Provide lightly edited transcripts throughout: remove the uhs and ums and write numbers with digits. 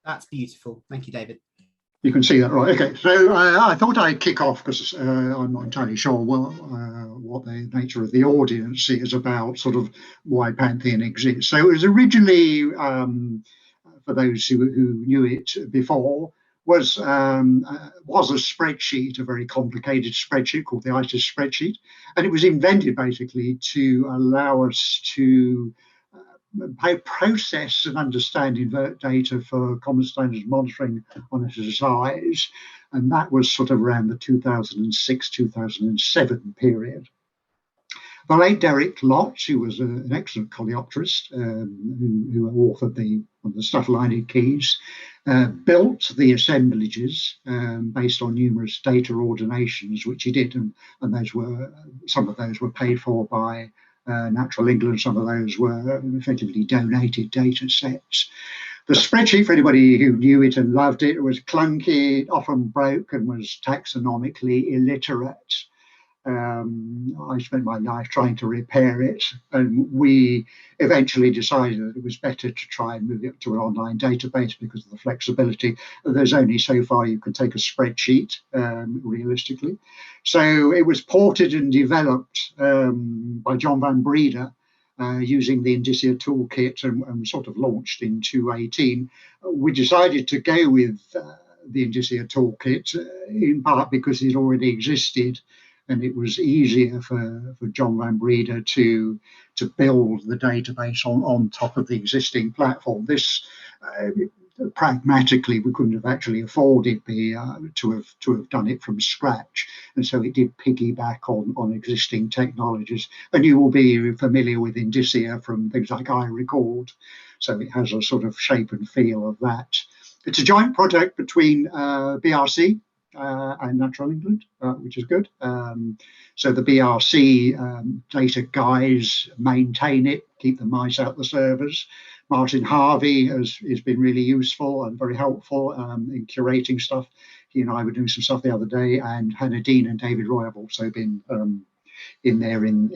That's beautiful. Thank you, David. You can see that, right? Okay, so I thought I'd kick off because I'm not entirely sure what the nature of the audience is about, sort of why Pantheon exists. So it was originally, for those who knew it before, was a spreadsheet, a very complicated spreadsheet called the ISIS spreadsheet, and it was invented basically to allow us to process and understand invert data for common standards monitoring on SSIs, and that was sort of around the 2006-2007 period. The late Derek Lott, who was an excellent coleopterist, who authored one of the stuff-lined keys, built the assemblages based on numerous data ordinations, which he did, and some of those were paid for by Natural England. Some of those were effectively donated data sets. The spreadsheet, for anybody who knew it and loved it, was clunky, often broke, and was taxonomically illiterate. I spent my life trying to repair it, and we eventually decided that it was better to try and move it to an online database because of the flexibility. There's only so far you can take a spreadsheet, realistically. So it was ported and developed by John Van Breda using the Indicia toolkit, and sort of launched in 2018. We decided to go with the Indicia toolkit in part because it already existed, and it was easier for John Van Breda to build the database on top of the existing platform. This, pragmatically, we couldn't have actually afforded to have done it from scratch, and so it did piggyback on existing technologies. And you will be familiar with Indicia from things like iRecord, so it has a sort of shape and feel of that. It's a joint project between BRC and Natural England, which is good. So the BRC data guys maintain it, keep the mice out the servers. Martin Harvey has been really useful and very helpful in curating stuff. He and I were doing some stuff the other day, and Hannah Dean and David Roy have also been in there in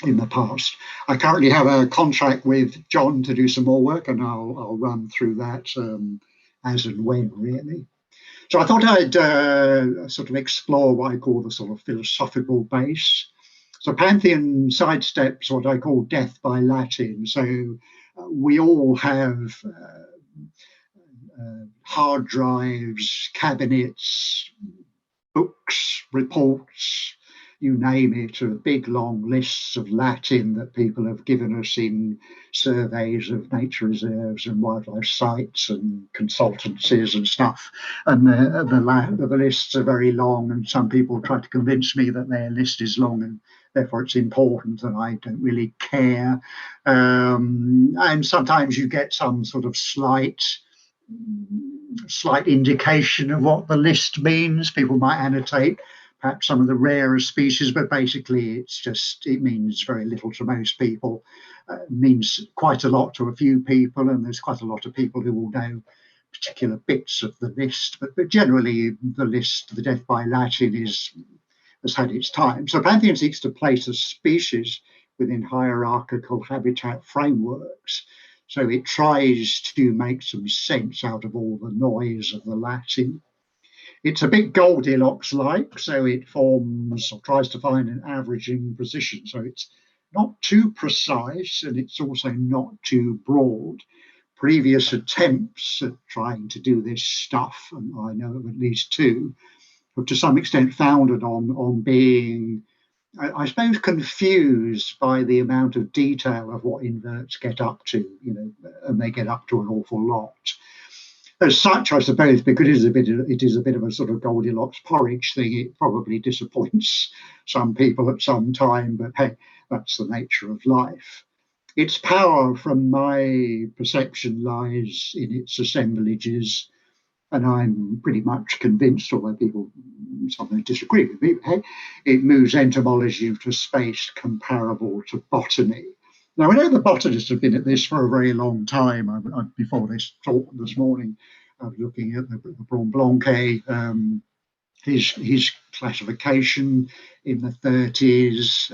the past. I currently have a contract with John to do some more work, and I'll run through that as and when, really. So I thought I'd sort of explore what I call the sort of philosophical base. So Pantheon sidesteps what I call death by Latin. So we all have hard drives, cabinets, books, reports, you name it, big long lists of Latin that people have given us in surveys of nature reserves and wildlife sites and consultancies and stuff. And the lists are very long, and some people try to convince me that their list is long and therefore it's important, and I don't really care. And sometimes you get some sort of slight indication of what the list means. People might annotate perhaps some of the rarer species, but basically it means very little to most people. It means quite a lot to a few people, and there's quite a lot of people who will know particular bits of the list. But generally, the list, the death by Latin, has had its time. So Pantheon seeks to place a species within hierarchical habitat frameworks. So it tries to make some sense out of all the noise of the Latin. It's a bit Goldilocks-like, so it forms or tries to find an averaging position. So it's not too precise, and it's also not too broad. Previous attempts at trying to do this stuff, and I know of at least two, have to some extent founded on being, I suppose, confused by the amount of detail of what inverts get up to, and they get up to an awful lot. As such, I suppose, because it is a bit of a sort of Goldilocks porridge thing, it probably disappoints some people at some time, but hey, that's the nature of life. Its power, from my perception, lies in its assemblages, and I'm pretty much convinced, although people sometimes disagree with me, but hey, it moves entomology to a space comparable to botany. Now, I know the botanists have been at this for a very long time. Before this talk this morning, I was looking at the Braun-Blanquet, his classification in the 30s.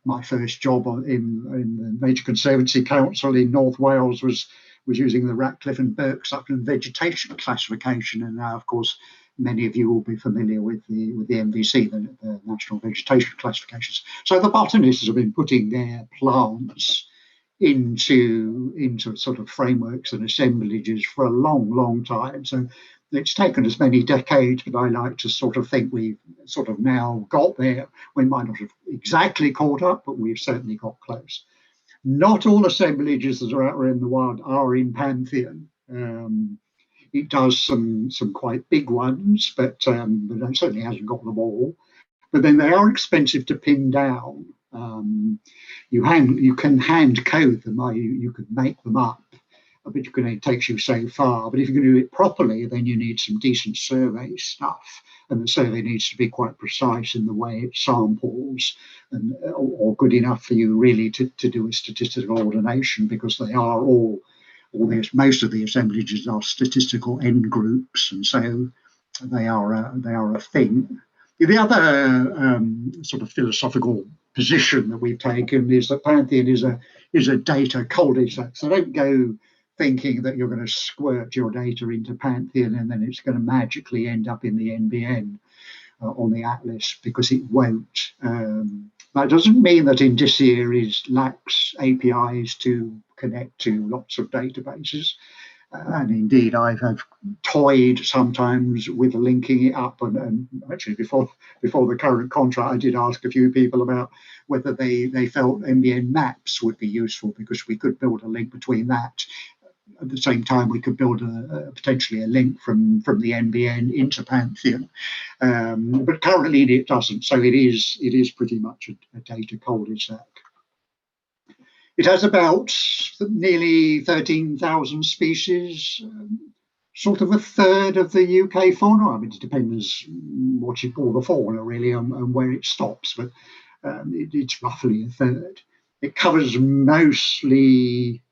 My first job in the Nature Conservancy Council in North Wales was was using the Ratcliffe and Burke's upland vegetation classification, and now, of course, many of you will be familiar with the NVC, the National Vegetation Classifications. So the botanists have been putting their plants into sort of frameworks and assemblages for a long time. So it's taken us many decades, but I like to sort of think we've sort of now got there. We might not have exactly caught up, but we've certainly got close. Not all assemblages that are out there in the wild are in Pantheon. It does some quite big ones, but it certainly hasn't got them all. But then they are expensive to pin down. You can hand code them, you could make them up, but it takes you so far. But if you're going to do it properly, then you need some decent survey stuff, and the survey needs to be quite precise in the way it samples, and or good enough for you really to do a statistical ordination, because they are most of the assemblages are statistical end groups, and so they are a thing. The other sort of philosophical position that we've taken is that Pantheon is a data cul-de-sac. So don't go thinking that you're going to squirt your data into Pantheon and then it's going to magically end up in the NBN on the Atlas, because it won't. That doesn't mean that Indicia lacks APIs to connect to lots of databases. And indeed, I've toyed sometimes with linking it up. And actually, before the current contract, I did ask a few people about whether they felt NBN maps would be useful, because we could build a link between that. At the same time, we could build potentially a link from the NBN into Pantheon. But currently it doesn't. So it is pretty much a data cul-de-sac. It has about nearly 13,000 species, sort of a third of the UK fauna. I mean, it depends what you call the fauna, really, and where it stops, but it's roughly a third. It covers mostly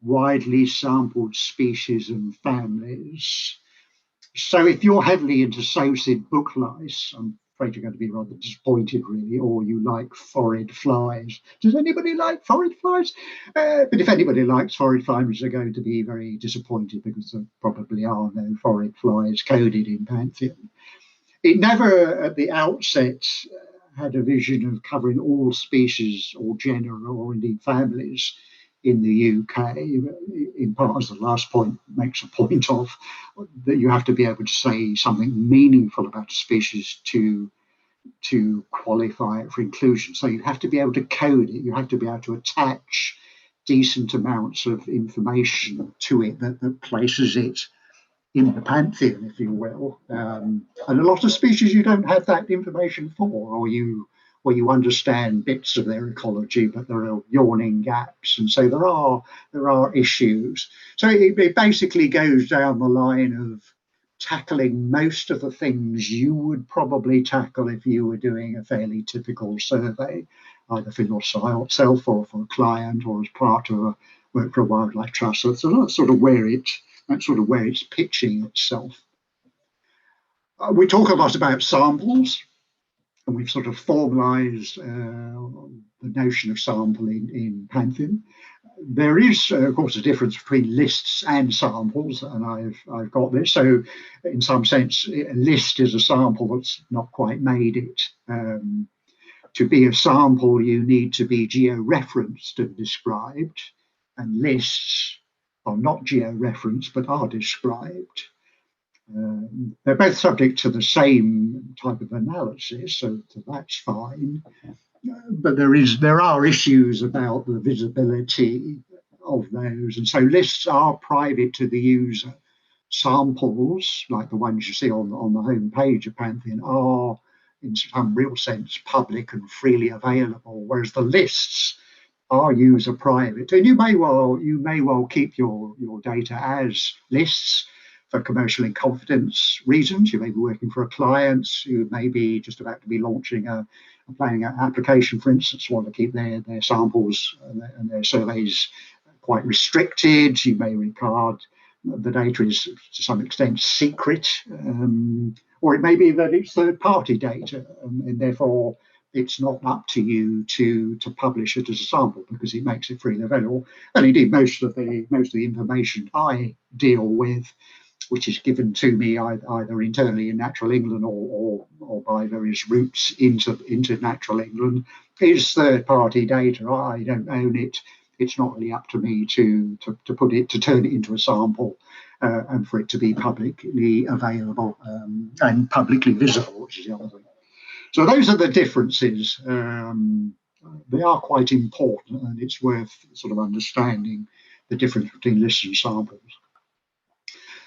widely sampled species and families. So if you're heavily into SOCID book lice, I'm afraid you're going to be rather disappointed, really, or you like phorid flies. Does anybody like phorid flies? But if anybody likes phorid flies, they're going to be very disappointed, because there probably are no phorid flies coded in Pantheon. It never, at the outset, had a vision of covering all species or genera, or indeed families, in the UK, in part, as the last point makes a point of, that you have to be able to say something meaningful about a species to qualify it for inclusion. So you have to be able to code it, you have to be able to attach decent amounts of information to it that places it in the Pantheon, if you will. And a lot of species you don't have that information for, or you understand bits of their ecology, but there are yawning gaps, and so there are issues. So it basically goes down the line of tackling most of the things you would probably tackle if you were doing a fairly typical survey, either for yourself or for a client, or as part of a work for a wildlife trust. So that's sort of where it's pitching itself. We talk a lot about samples, and we've sort of formalised the notion of sample in Pantheon. There is, of course, a difference between lists and samples, and I've got this. So, in some sense, a list is a sample that's not quite made it. To be a sample, you need to be geo-referenced and described, and lists are not geo-referenced but are described. They're both subject to the same type of analysis, so that's fine. But there are issues about the visibility of those, and so lists are private to the user. Samples, like the ones you see on the home page of Pantheon, are in some real sense public and freely available, whereas the lists are user private. And you may well keep your data as lists for commercial and confidence reasons. You may be working for a client who may be just about to be launching planning an application, for instance, want to keep their samples and their surveys quite restricted. You may regard the data is to some extent secret, or it may be that it's third-party data, and therefore it's not up to you to publish it as a sample because it makes it freely available. And indeed, most of the information I deal with, which is given to me either internally in Natural England or by various routes into Natural England, is third-party data. I don't own it. It's not really up to me to turn it into a sample and for it to be publicly available and publicly visible, which is the other thing. So those are the differences. They are quite important, and it's worth sort of understanding the difference between lists and samples.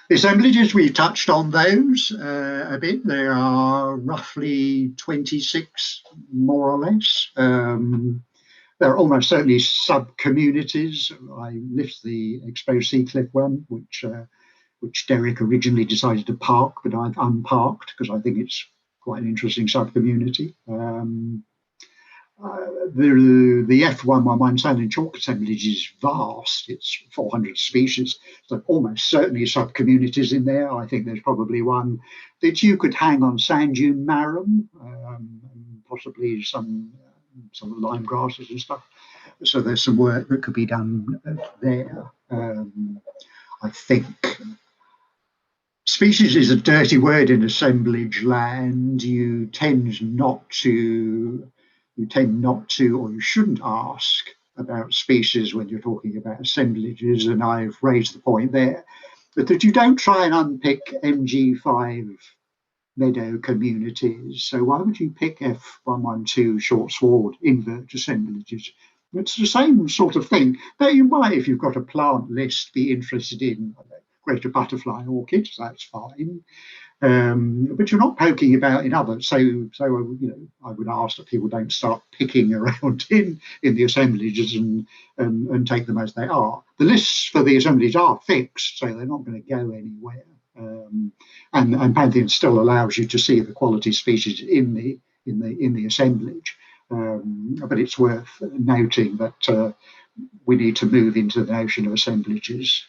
The assemblages, we touched on those a bit. There are roughly 26, more or less. There are almost certainly sub-communities. I list the exposed sea cliff one, which Derek originally decided to park, but I've unparked because I think it's quite an interesting sub-community. The F111 sand and chalk assemblage is vast. It's 400 species, so almost certainly sub-communities in there. I think there's probably one that you could hang on sand dune marram, possibly some lime grasses and stuff. So there's some work that could be done there. I think species is a dirty word in assemblage land. You tend not to, or you shouldn't ask about species when you're talking about assemblages, and I've raised the point there, but that you don't try and unpick MG5 meadow communities. So why would you pick F112 short sward invert assemblages? It's the same sort of thing. Though you might, if you've got a plant list, be interested in greater butterfly orchids. That's fine. But you're not poking about in others. So I would ask that people don't start picking around in the assemblages and take them as they are. The lists for the assemblages are fixed, so they're not going to go anywhere. And Pantheon still allows you to see the quality species in the assemblage. But it's worth noting that we need to move into the notion of assemblages.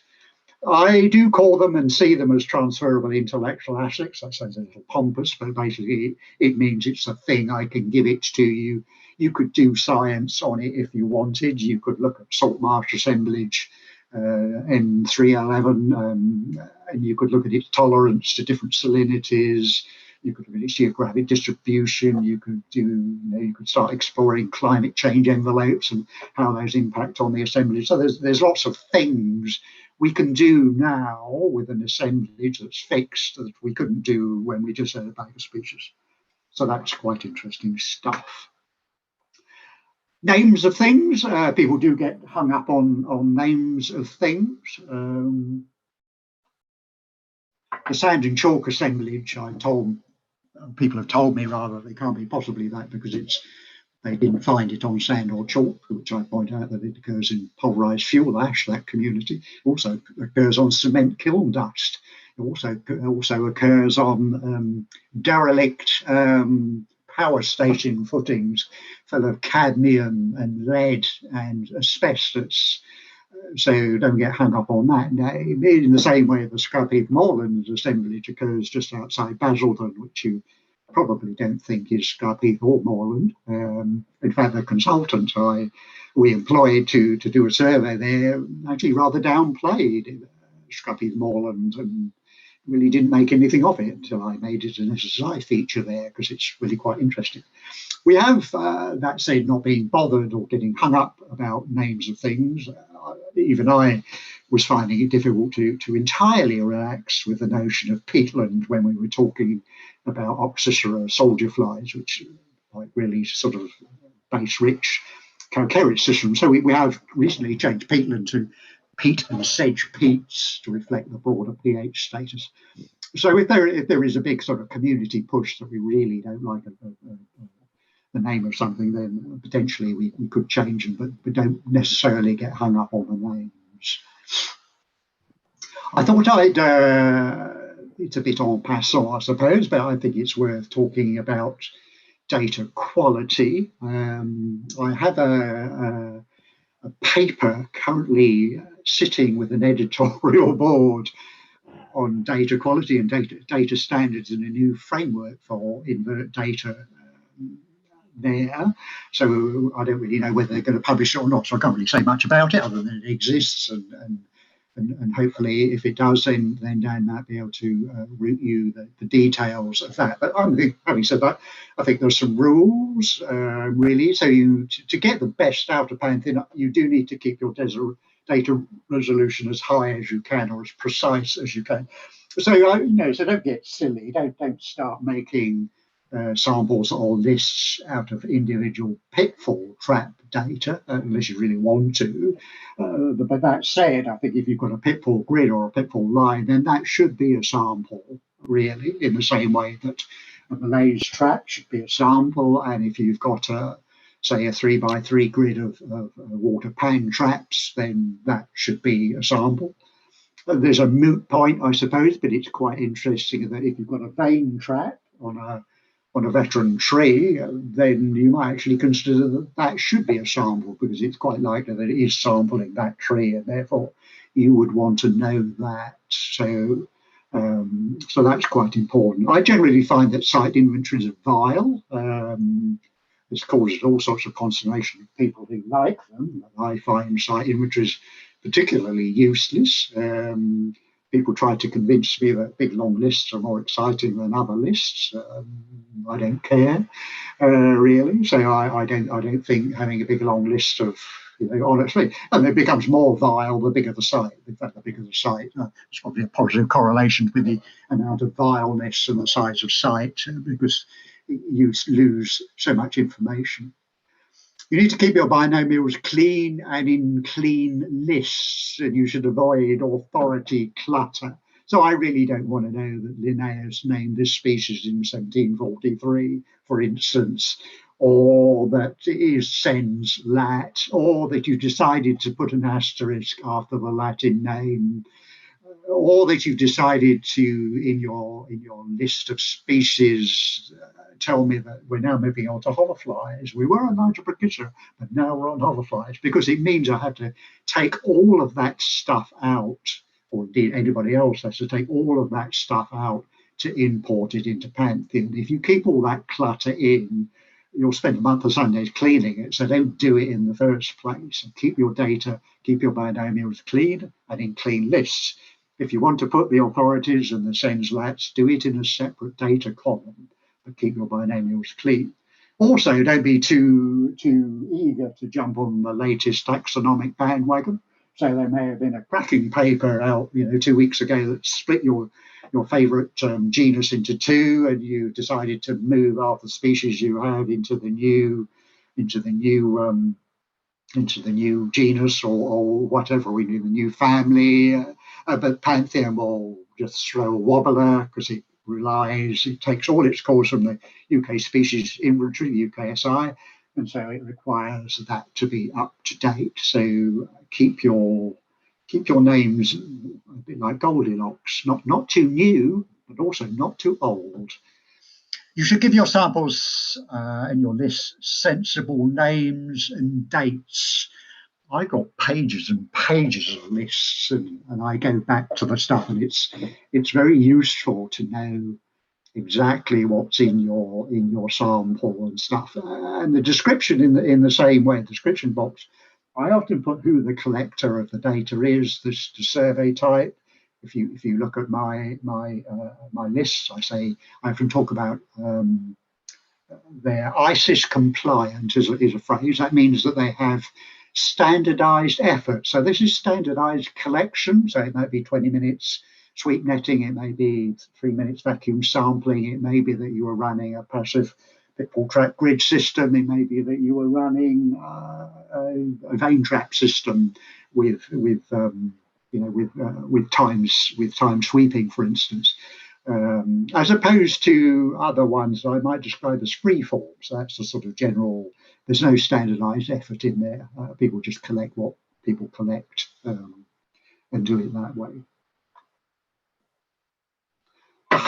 I do call them and see them as transferable intellectual assets. That sounds a little pompous, but basically it means it's a thing. I can give it to you. You could do science on it if you wanted. You could look at salt marsh assemblage, N311, and you could look at its tolerance to different salinities. You could look at its geographic distribution. You could you could start exploring climate change envelopes and how those impact on the assemblage. So there's lots of things we can do now with an assemblage that's fixed that we couldn't do when we just had a bag of species. So that's quite interesting stuff. Names of things. People do get hung up on names of things. The sand and chalk assemblage, people have told me rather, they can't be possibly that because they didn't find it on sand or chalk, which I point out that it occurs in pulverized fuel ash, that community. It also occurs on cement kiln dust. It also occurs on derelict power station footings full of cadmium and lead and asbestos. So don't get hung up on that name. In the same way, the Scrub Heath Moorlands assemblage occurs just outside Basildon, which you probably don't think is Scrub Heath or moorland. In fact, the consultant we employed to do a survey there actually rather downplayed Scrub Heath moorland and really didn't make anything of it until I made it an SSI feature there because it's really quite interesting. We have, that said, not being bothered or getting hung up about names of things. Even I was finding it difficult to entirely relax with the notion of peatland when we were talking about Oxycera soldier flies, which like really sort of base-rich calcareous system. So we have recently changed peatland to peat and sedge peats to reflect the broader pH status. So if there is a big sort of community push that we really don't like the name of something, then potentially we could change them, but we don't necessarily get hung up on the names. I thought it's a bit en passant, I suppose, but I think it's worth talking about data quality. I have a paper currently sitting with an editorial board on data quality and data standards and a new framework for invert data there. So I don't really know whether they're going to publish it or not. So I can't really say much about it other than it exists, and hopefully if it does, then Dan might be able to route you the details of that. But having said that, I think there's some rules really. So to get the best out of Pantheon, you do need to keep your data resolution as high as you can, or as precise as you can. So so don't get silly. Don't start making samples or lists out of individual pitfall trap data unless you really want to. But that said, I think if you've got a pitfall grid or a pitfall line, then that should be a sample, really, in the same way that a malaise trap should be a sample. And if you've got say a 3x3 grid of water pan traps, then that should be a sample. There's a moot point, I suppose, but it's quite interesting that if you've got a vane trap on a veteran tree, then you might actually consider that should be a sample, because it's quite likely that it is sampling that tree, and therefore you would want to know that. So that's quite important. I generally find that site inventories are vile. This causes all sorts of consternation of people who like them. I find site inventories particularly useless. People try to convince me that big long lists are more exciting than other lists. I don't care, really. So I don't think having a big long list of, honestly, and it becomes more vile the bigger the site. In fact, the bigger the site, there's probably a positive correlation with the amount of vileness and the size of site, because you lose so much information. You need to keep your binomials clean and in clean lists, and you should avoid authority clutter. So I really don't want to know that Linnaeus named this species in 1743, for instance, or that it is Sens Lat, or that you decided to put an asterisk after the Latin name, or that you've decided to, in your list of species, tell me that we're now moving on to hoverflies. We were on Nitrobrachycera, but now we're on hoverflies, because it means I have to take all of that stuff out, or indeed anybody else has to take all of that stuff out to import it into Pantheon. If you keep all that clutter in, you'll spend a month of Sundays cleaning it, so don't do it in the first place. And keep your data, keep your binomials clean and in clean lists. If you want to put the authorities and the Sens Lats, do it in a separate data column, but keep your binomials clean. Also, don't be too eager to jump on the latest taxonomic bandwagon. So there may have been a cracking paper out, 2 weeks ago that split your favourite genus into two, and you decided to move half the species you had into the new genus or whatever, we need the new family. But Pantheon will just throw a wobbler, because it takes all its calls from the UK species inventory, the UKSI, and so it requires that to be up to date. So keep your names a bit like Goldilocks, not too new, but also not too old. You should give your samples and your lists sensible names and dates. I got pages and pages of lists, and I go back to the stuff, and it's very useful to know exactly what's in your sample and stuff. And the description in the same way, the description box, I often put who the collector of the data is, the survey type. If you look at my lists, I often talk about they're ISIS compliant is a phrase. That means that they have standardized effort. So this is standardized collection. So it might be 20 minutes sweep netting, it may be 3 minutes vacuum sampling, it may be that you are running a passive pitfall trap grid system, it may be that you are running a vane trap system with time sweeping, for instance. As opposed to other ones I might describe as freeform. So that's the sort of general, there's no standardized effort in there. People just collect what people collect and do it that way.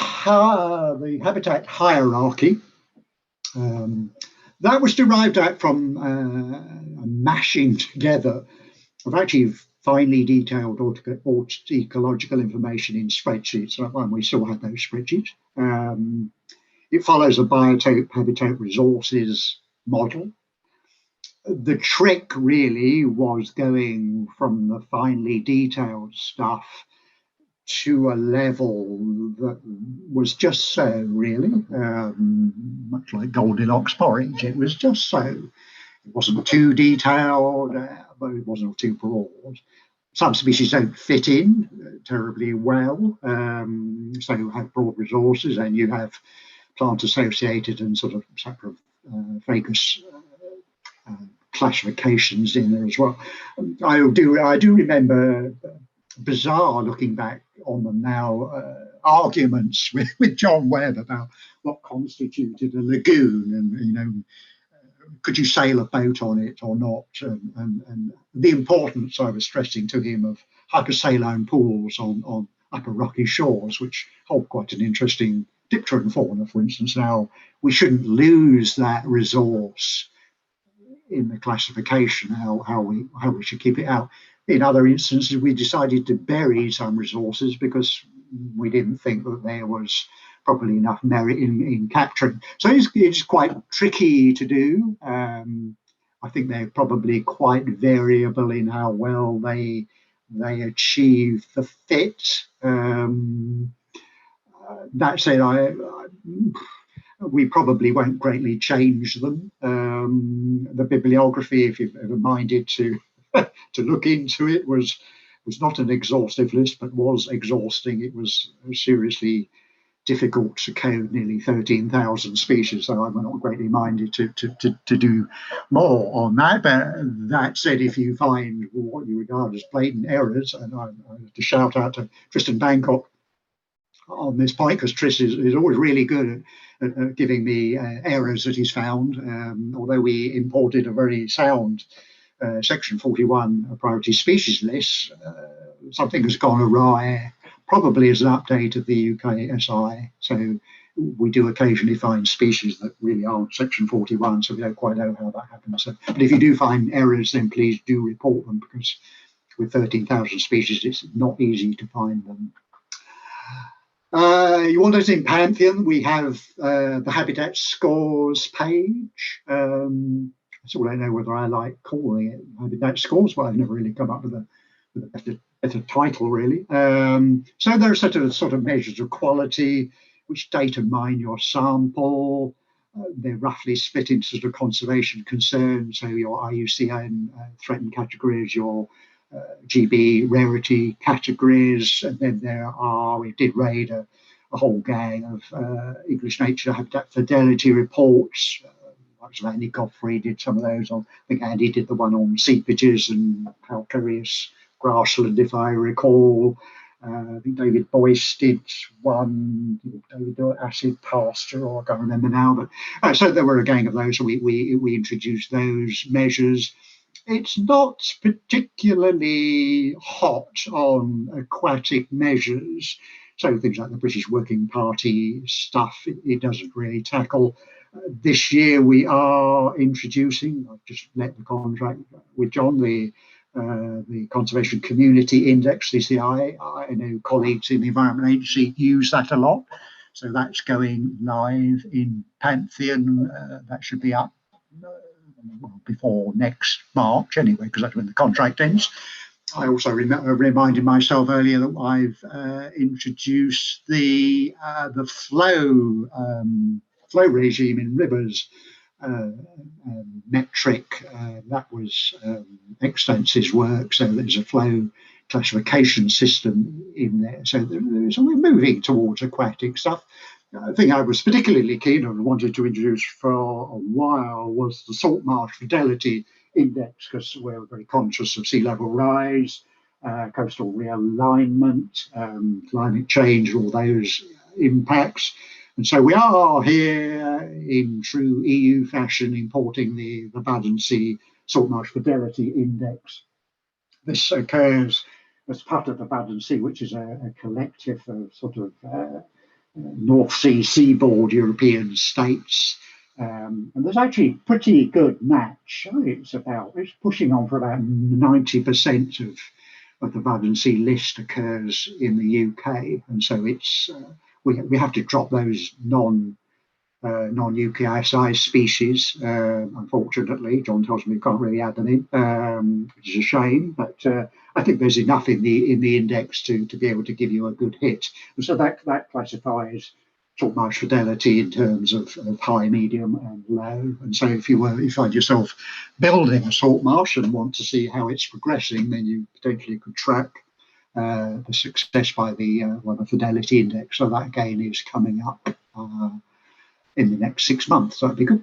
The habitat hierarchy, that was derived out from mashing together of actually finely detailed ecological information in spreadsheets. Well, we still have those spreadsheets. It follows the biotope habitat resources model. The trick really was going from the finely detailed stuff to a level that was just so, really, much like Goldilocks porridge. It was just so. It wasn't too detailed, but it wasn't too broad. Some species don't fit in terribly well, so you have broad resources, and you have plant-associated and sort of saprophagous classifications in there as well. I do remember bizarre, looking back on them now, arguments with John Webb about what constituted a lagoon, and could you sail a boat on it or not, and the importance I was stressing to him of hypersaline pools on upper rocky shores, which hold quite an interesting dipteran fauna, for instance. Now, we shouldn't lose that resource in the classification, how we should keep it out. In other instances, we decided to bury some resources because we didn't think that there was probably enough merit in capturing. So it's quite tricky to do. I think they're probably quite variable in how well they achieve the fit. That said, we probably won't greatly change them. The bibliography, if you've ever minded to look into it, was not an exhaustive list, but was exhausting. It was seriously difficult to code nearly 13,000 species, so I'm not greatly minded to do more on that. But that said, if you find what you regard as blatant errors, and I have to shout out to Tristan Bangkok on this point, because Tris is always really good at giving me errors that he's found, although we imported a very sound Section 41 priority species list, something has gone awry, probably as an update of the UK SI. So we do occasionally find species that really aren't Section 41, so we don't quite know how that happens. So, but if you do find errors, then please do report them, because with 13,000 species, it's not easy to find them. You want us in Pantheon, we have the habitat scores page. That's all I know whether I like calling it habitat scores, but I've never really come up with a better title, really. So there are sort of measures of quality, which data mine your sample. They're roughly split into sort of conservation concerns, so your IUCN threatened categories, your GB rarity categories, and then we did raid a whole gang of English nature habitat fidelity reports. Andy Godfrey did some of those. I think Andy did the one on seepages and calcareous grassland, if I recall. I think David Boyce did one, David acid pasture, or I can't remember now. But so there were a gang of those. So we introduced those measures. It's not particularly hot on aquatic measures. So things like the British Working Party stuff, it doesn't really tackle. This year we are introducing, I've just let the contract with John, the Conservation Community Index, CCI. I know colleagues in the Environment Agency use that a lot. So that's going live in Pantheon. That should be up before next March anyway, because that's when the contract ends. I also reminded myself earlier that I've introduced the flow regime in rivers metric. That was Extensive's work, so there's a flow classification system in there. So we're moving towards aquatic stuff. The thing I was particularly keen on and wanted to introduce for a while was the salt marsh fidelity index, because we're very conscious of sea level rise, coastal realignment, climate change, all those impacts. And so we are here in true EU fashion importing the Badensee Salt Marsh Fidelity Index. This occurs as part of the Badensee, which is a collective of sort of North Sea seaboard European states. And there's actually a pretty good match. It's pushing on for about 90% of the Badensee list occurs in the UK. And so it's we have to drop those non-UKSI species. Unfortunately, John tells me we can't really add them in, which is a shame. But I think there's enough in the index to be able to give you a good hit. And so that classifies salt marsh fidelity in terms of high, medium, and low. And so if you find yourself building a salt marsh and want to see how it's progressing, then you potentially could track the success by the fidelity index. So that again is coming up in the next 6 months. That'd be good.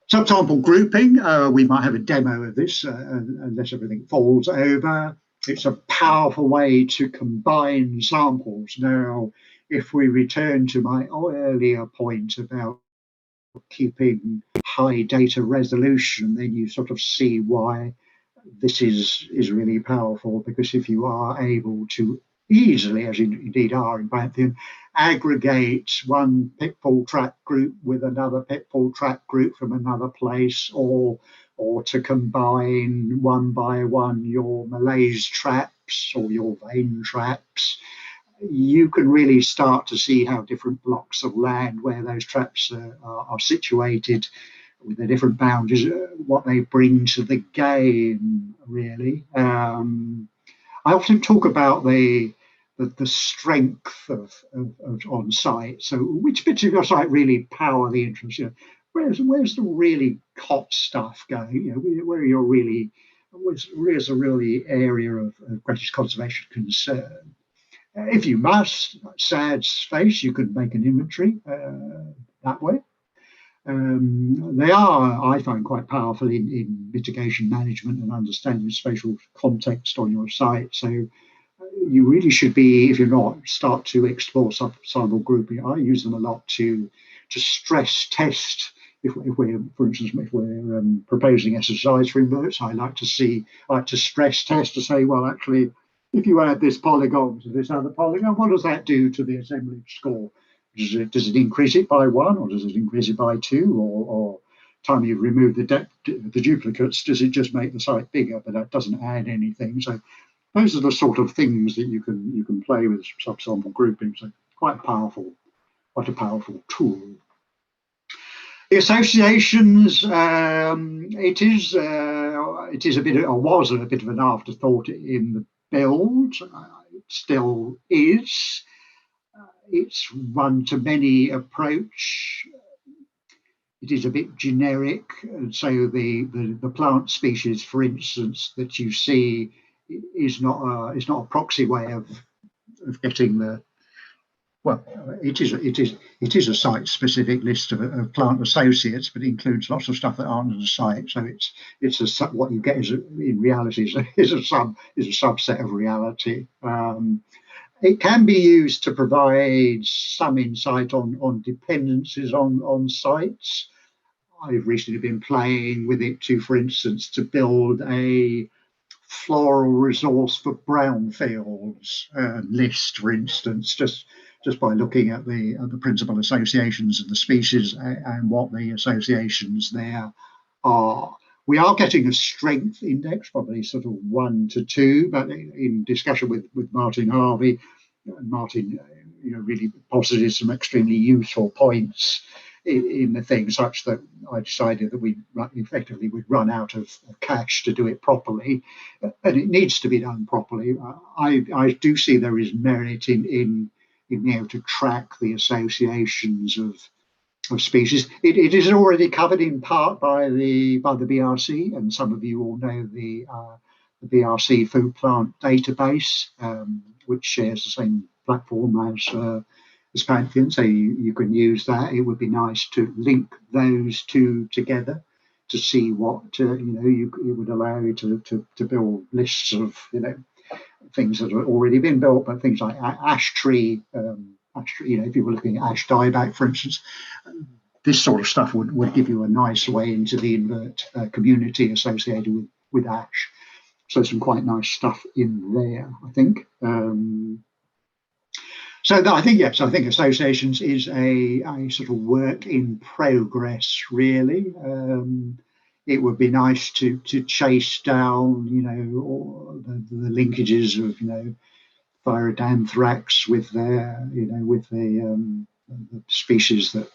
Subsample grouping, we might have a demo of this unless everything falls over. It's a powerful way to combine samples. Now, if we return to my earlier point about keeping high data resolution, then you sort of see why this is really powerful, because if you are able to easily, as you indeed are in Pantheon, aggregate one pitfall track group with another pitfall track group from another place, or to combine one by one your malaise traps or your vein traps, you can really start to see how different blocks of land where those traps are situated with the different boundaries, what they bring to the game, really. I often talk about the strength of on site. So which bits of your site really power the interest? You know, where's the really hot stuff going? You know, where you're really, where's the really area of greatest conservation concern? If you must, sad face, you could make an inventory that way. They are, I find, quite powerful in mitigation management and understanding spatial context on your site. So you really should be, if you're not, start to explore subsample grouping. I use them a lot to stress test. If we're, for instance, if we're proposing exercise for inverts, I like to stress test to say, well, actually, if you add this polygon to this other polygon, what does that do to the assemblage score? Does it increase it by 1, or does it increase it by 2, or time you remove the duplicates, does it just make the site bigger, but that doesn't add anything? So those are the sort of things that you can play with subsample grouping. So quite a powerful tool. The associations, it is a bit, or was a bit of an afterthought in the build. It still is. It's one-to-many approach. It is a bit generic, and so the plant species, for instance, that you see is not a proxy way of getting the. Well, it is a site-specific list of plant associates, but it includes lots of stuff that aren't on the site. So it's what you get in reality is a subset of reality. It can be used to provide some insight on dependencies on sites. I've recently been playing with it for instance, to build a floral resource for brownfields list, for instance, just by looking at the principal associations of the species and what the associations there are. We are getting a strength index, probably sort of 1 to 2, but in discussion with Martin Harvey, Martin really posited some extremely useful points in the thing, such that I decided that we'd run out of cash to do it properly, and it needs to be done properly. I do see there is merit in being able to track the associations of species. It is already covered in part by the BRC, and some of you all know the BRC food plant database, which shares the same platform as Pantheon, so you can use that. It would be nice to link those two together to see what it would allow you to build lists of things that have already been built, but things like ash tree. If you were looking at ash dieback, for instance, this sort of stuff would give you a nice way into the invert community associated with ash. So some quite nice stuff in there, I think. I think associations is a sort of work in progress, really. It would be nice to chase down, all the linkages of, Thyroidanthrax with the species that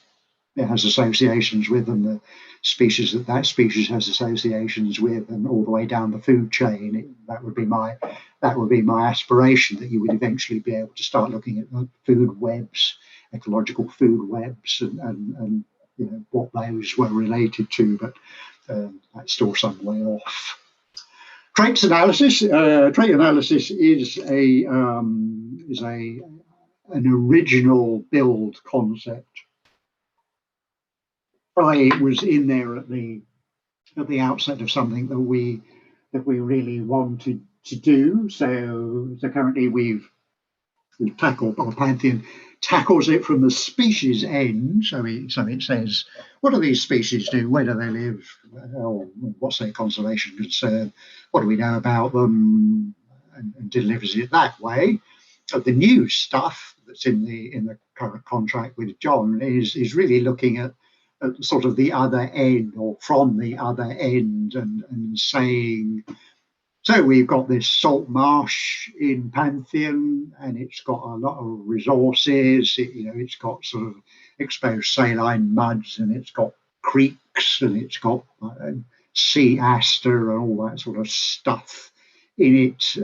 it has associations with, and the species that species has associations with, and all the way down the food chain. That would be my aspiration, that you would eventually be able to start looking at food webs, ecological food webs, and you know, what those were related to. But that's still some way off. Traits analysis. Trait analysis is an original build concept. It was in there at the outset of something that we really wanted to do. So currently we've tackled, or Pantheon tackles it from the species end. So it says, what do these species do? Where do they live? What's their conservation concern? What do we know about them? And delivers it that way. The new stuff that's in the current contract with John is really looking at sort of the other end, or from the other end, and saying, so we've got this salt marsh in Pantheon, and it's got a lot of resources. It's got sort of exposed saline muds, and it's got creeks, and it's got sea aster and all that sort of stuff in it.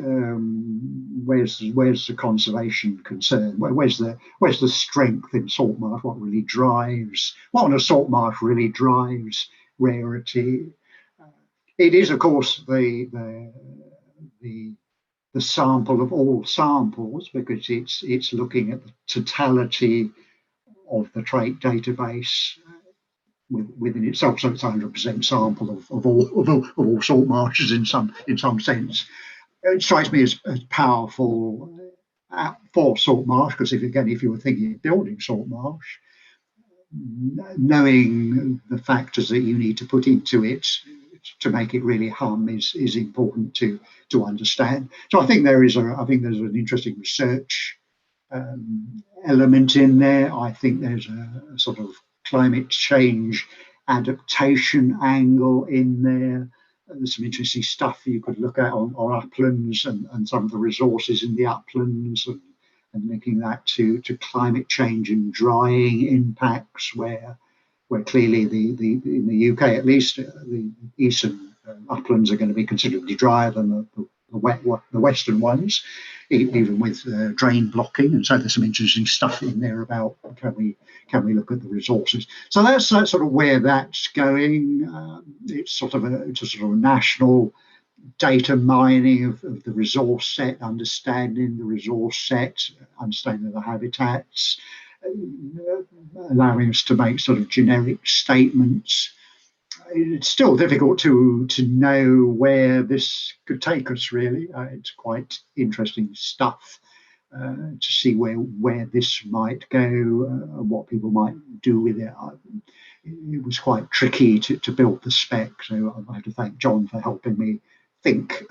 Where's the conservation concern? Where's the strength in salt marsh? What on a salt marsh really drives rarity? It is, of course, the sample of all samples, because it's looking at the totality of the trait database within itself. So it's 100% sample of all salt marshes in some sense. It strikes me as powerful for salt marsh, because if you were thinking of building salt marsh, knowing the factors that you need to put into it to make it really hum is important to understand. So I think there's an interesting research element in there. I think there's a sort of climate change adaptation angle in there. There's some interesting stuff you could look at on uplands and some of the resources in the uplands, and linking that to climate change and drying impacts, where clearly in the UK at least, the eastern uplands are going to be considerably drier than the western ones, even with drain blocking. And so there's some interesting stuff in there about can we look at the resources. So that's sort of where that's going. It's sort of a national data mining of the resource set, understanding the resource set, understanding the habitats, allowing us to make sort of generic statements. It's still difficult to know where this could take us, really. It's quite interesting stuff to see where this might go, and what people might do with it. It was quite tricky to build the spec, so I have to thank John for helping me think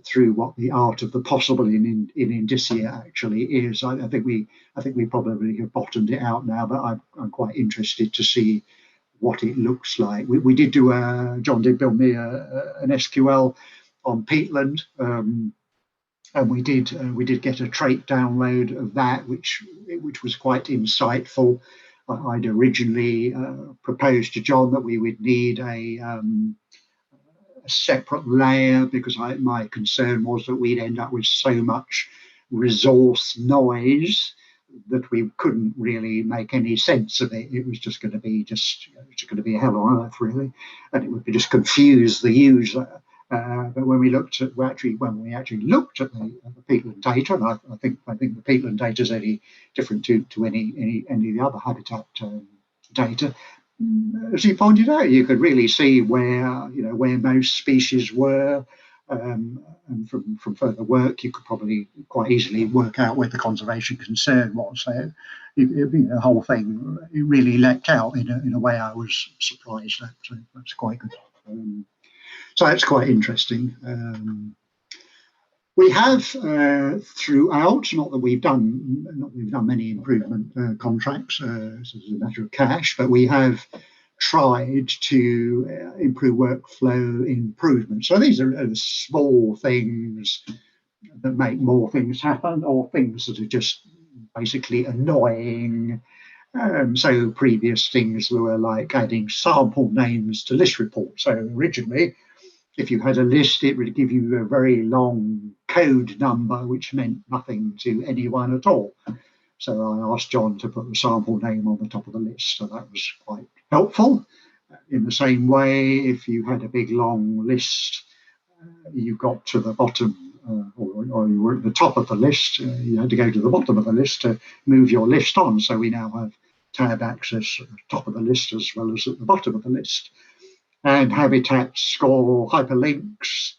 through what the art of the possible in indicia actually is. I think we probably have bottomed it out now, but I'm quite interested to see what it looks like. We did do John did build me an SQL on peatland, and we did get a trait download of that, which was quite insightful. I'd originally proposed to John that we would need a separate layer, because my concern was that we'd end up with so much resource noise that we couldn't really make any sense of it. It was just going to be a hell on earth, really, and it would just confuse the user. But when we actually looked at the peatland data, and I think the peatland data is any different to any of the other habitat data. As you pointed out, you could really see where most species were, and from further work, you could probably quite easily work out where the conservation concern was. So the whole thing really leapt out in a way I was surprised at. So that's quite good. So that's quite interesting. We have throughout, not that we've done many improvement contracts as a matter of cash, but we have tried to improve workflow improvements. So these are small things that make more things happen, or things that are just basically annoying So previous things were like adding sample names to list reports. So originally, if you had a list, it would give you a very long code number, which meant nothing to anyone at all. So I asked John to put the sample name on the top of the list. So that was quite helpful. In the same way, if you had a big long list, you got to the bottom or you were at the top of the list, you had to go to the bottom of the list to move your list on. So we now have tab access at the top of the list as well as at the bottom of the list. And habitats score hyperlinks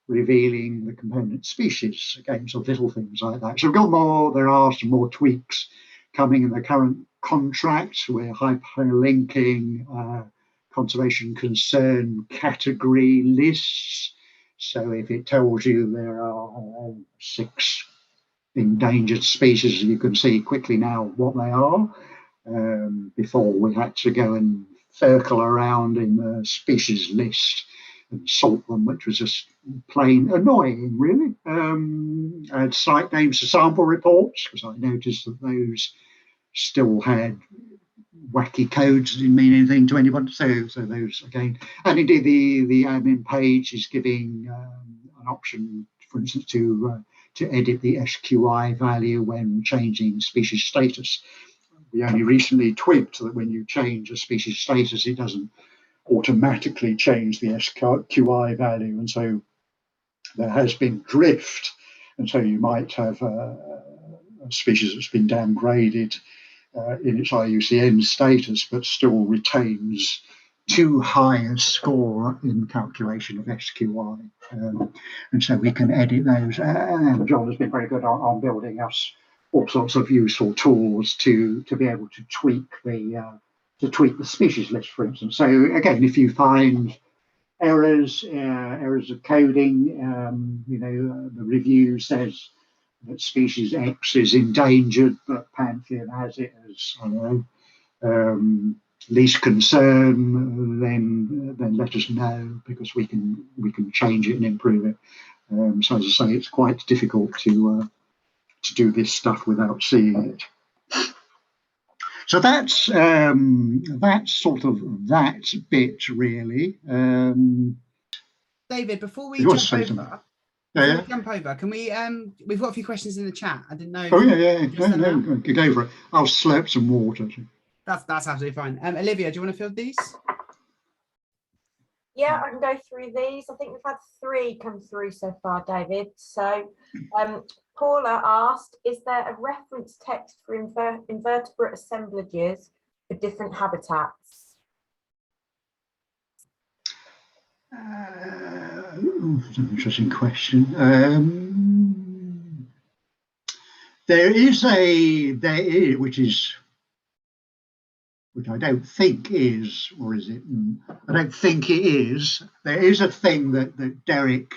revealing the component species, again, sort of little things like that. So we've got more, there are some more tweaks coming in the current contract. We're hyperlinking conservation concern category lists. So if it tells you there are 6 endangered species, you can see quickly now what they are. Before we had to go and circle around in the species list and sort them, which was just plain annoying, really. Add site names to sample reports, because I noticed that those still had wacky codes, didn't mean anything to anyone. So those again, and indeed the admin page is giving an option, for instance, to edit the SQI value when changing species status. We only recently twigged that when you change a species status, it doesn't automatically change the SQI value, and so there has been drift, and so you might have a species that's been downgraded in its IUCN status, but still retains too high a score in calculation of SQI, and so we can edit those. And John has been very good on building us all sorts of useful tools to be able to tweak the species list, for instance. So again, if you find errors of coding, the review says that species X is endangered, but Pantheon has it as, I don't know, least concern, then let us know, because we can change it and improve it. So as I say, it's quite difficult to do this stuff without seeing it. So that's sort of that bit, really. David, before we jump over, can we? We've got a few questions in the chat. I didn't know. Oh yeah. No, get over it. I'll slurp some water. That's absolutely fine. Olivia, do you want to field these? Yeah, I can go through these. I think we've had 3 come through so far, David. So Paula asked, is there a reference text for invertebrate assemblages for different habitats? That's an interesting question. There is which I don't think is, or is it? I don't think it is. There is a thing that Derek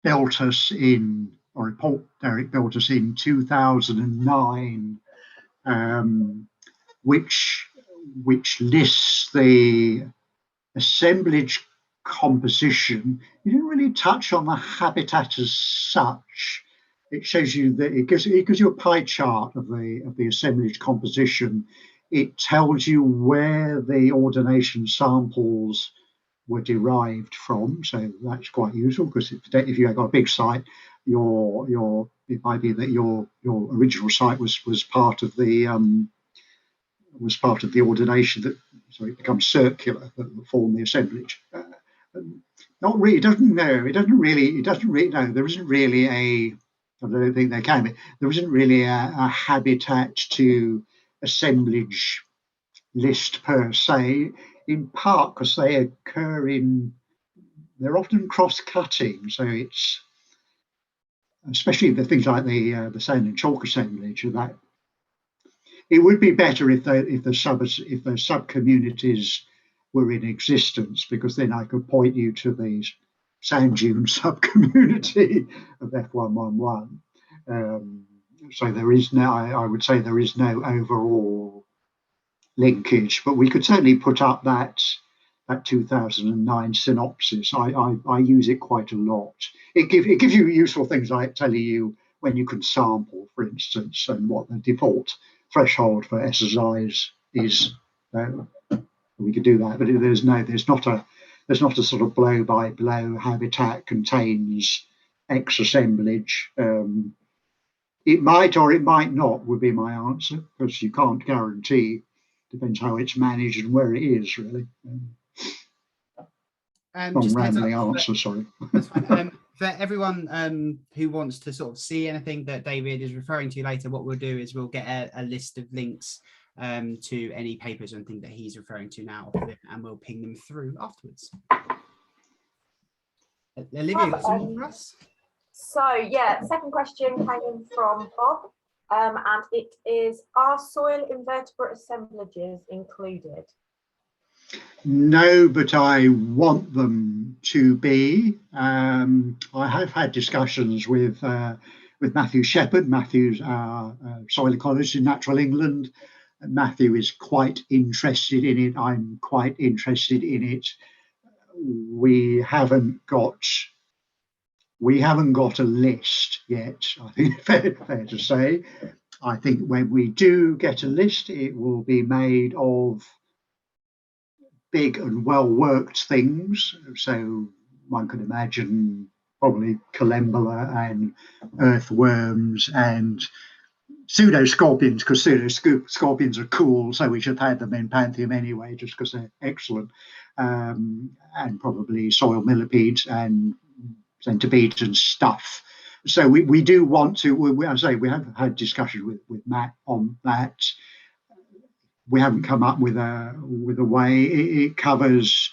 built us in, or report Derek built us in 2009, which lists the assemblage composition. You didn't really touch on the habitat as such. It shows you that it gives you a pie chart of the assemblage composition. It tells you where the ordination samples were derived from, so that's quite useful, because if you have got a big site, it might be that your original site was part of the ordination so it becomes circular that form the assemblage. Not really. It doesn't know. There isn't really a. I don't think there can be. There isn't really a habitat to assemblage list per se, in part because they occur they're often cross-cutting, so it's especially the things like the sand and chalk assemblage. That it would be better if the sub communities were in existence, because then I could point you to the sand dune sub community of F111. So there is no, I would say there is no overall linkage, but we could certainly put up that 2009 synopsis. I use it quite a lot. It gives you useful things like telling you when you can sample, for instance, and what the default threshold for SSIs is. We could do that, but there's not a sort of blow by blow habitat contains X assemblage. It might or it might not would be my answer, because you can't guarantee. Depends how it's managed and where it is, really. Long rambling answer, sorry. That's fine. For everyone who wants to sort of see anything that David is referring to later, what we'll do is we'll get a list of links to any papers or anything that he's referring to now, and we'll ping them through afterwards. Olivia, you got some more for us? So yeah, second question came in from Bob, and it is: are soil invertebrate assemblages included? No, but I want them to be. I have had discussions with Matthew Shepherd. Matthew's our soil ecologist in Natural England. Matthew is quite interested in it. I'm quite interested in it. We haven't got a list yet. I think fair to say. I think when we do get a list, it will be made of big and well-worked things. So one could imagine probably collembola and earthworms and pseudoscorpions, because pseudoscorpions are cool, so we should have had them in Pantheon anyway, just because they're excellent. And probably soil millipedes and centipedes and stuff. So we do want to, we have had discussions with Matt on that. We haven't come up with a way. It covers,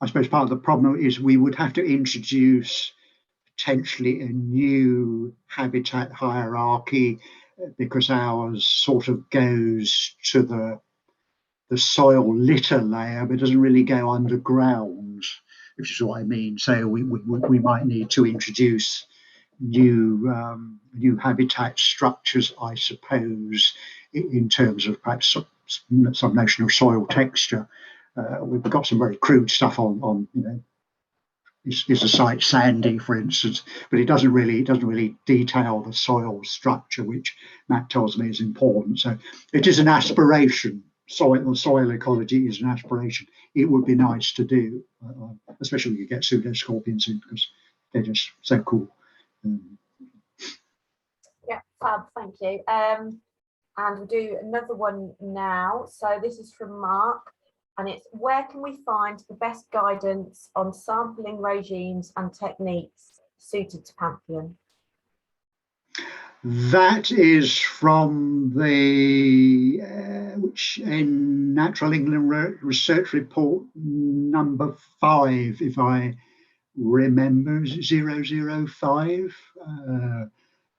I suppose part of the problem is we would have to introduce potentially a new habitat hierarchy, because ours sort of goes to the soil litter layer, but doesn't really go underground, which is what I mean. So we might need to introduce new habitat structures, I suppose, in terms of perhaps some notion of soil texture. We've got some very crude stuff on is the site sandy, for instance, but it doesn't really detail the soil structure, which Matt tells me is important. So it is an aspiration. Soil ecology is an aspiration. It would be nice to do, especially when you get pseudoscorpions in, because they're just so cool. Yeah, fab, thank you. And we'll do another one now. So this is from Mark, and it's: where can we find the best guidance on sampling regimes and techniques suited to Pantheon? That is from the Natural England Research Report number 5, if I remember, 005,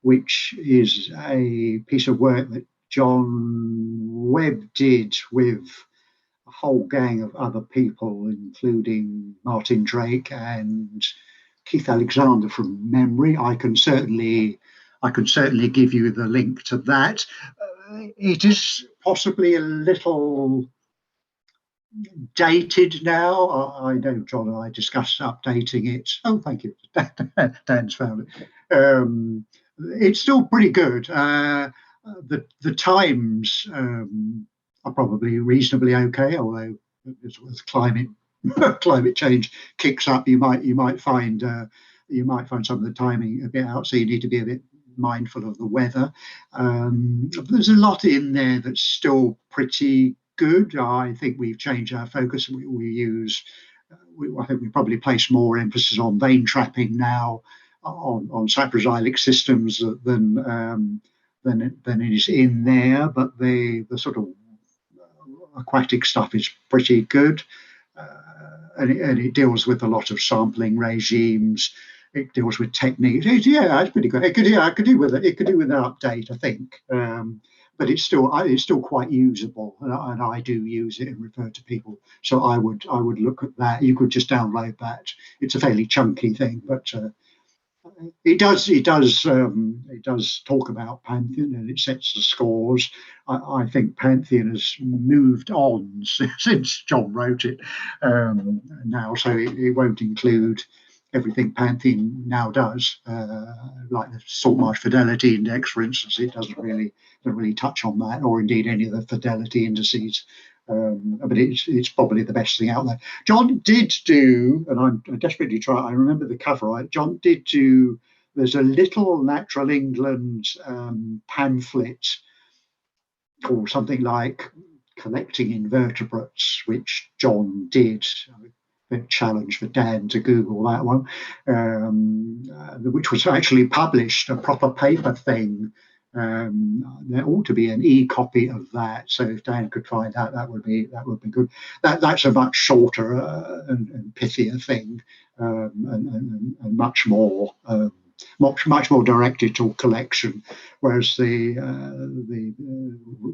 which is a piece of work that John Webb did with a whole gang of other people, including Martin Drake and Keith Alexander from memory. I can certainly give you the link to that. It is possibly a little dated now. I know John and I discussed updating it. Oh, thank you. Dan's found it. It's still pretty good. The times are probably reasonably okay, although as climate change kicks up, you might find some of the timing a bit out. So you need to be a bit mindful of the weather. There's a lot in there that's still pretty good. I think we've changed our focus. I think we probably place more emphasis on vein trapping now, on saproxylic systems than it is in there. But the sort of aquatic stuff is pretty good, and it deals with a lot of sampling regimes. It deals with techniques. It's pretty good. It could do with it. It could do with an update, I think. But it's still quite usable, and I do use it and refer to people. So I would look at that. You could just download that. It's a fairly chunky thing, but it does talk about Pantheon, and it sets the scores. I think Pantheon has moved on since John wrote it now, so it won't include everything Pantheon now does, like the salt marsh fidelity index, for instance. It doesn't really touch on that, or indeed any of the fidelity indices. But it's probably the best thing out there. John did do, and I desperately try. I remember the cover right. John did do. There's a little Natural England pamphlet called something like Collecting Invertebrates, which John did. A challenge for Dan to Google that one, which was actually published, a proper paper thing. There ought to be an e-copy of that, so if Dan could find that, that would be good. That's a much shorter and pithier thing, and much more directed to collection, whereas the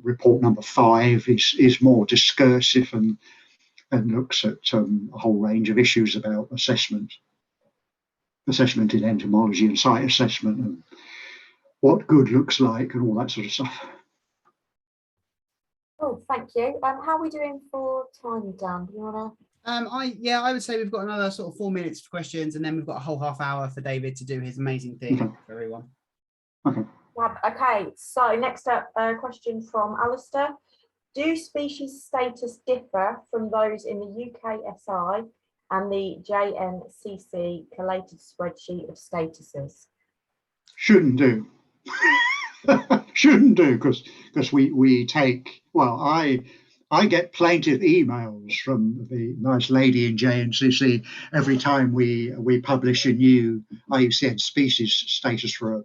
report number 5 is more discursive and looks at a whole range of issues about assessment in entomology and site assessment and what good looks like and all that sort of stuff. Oh, thank you. How are we doing for time, Dan? Do you want to? I would say we've got another sort of 4 minutes for questions, and then we've got a whole half hour for David to do his amazing thing for everyone. Okay. Okay, so next up, a question from Alistair. Do species status differ from those in the UKSI and the JNCC collated spreadsheet of statuses? Shouldn't do. Shouldn't do, because we take, well, I get plaintive emails from the nice lady in JNCC every time we publish a new IUCN species status for a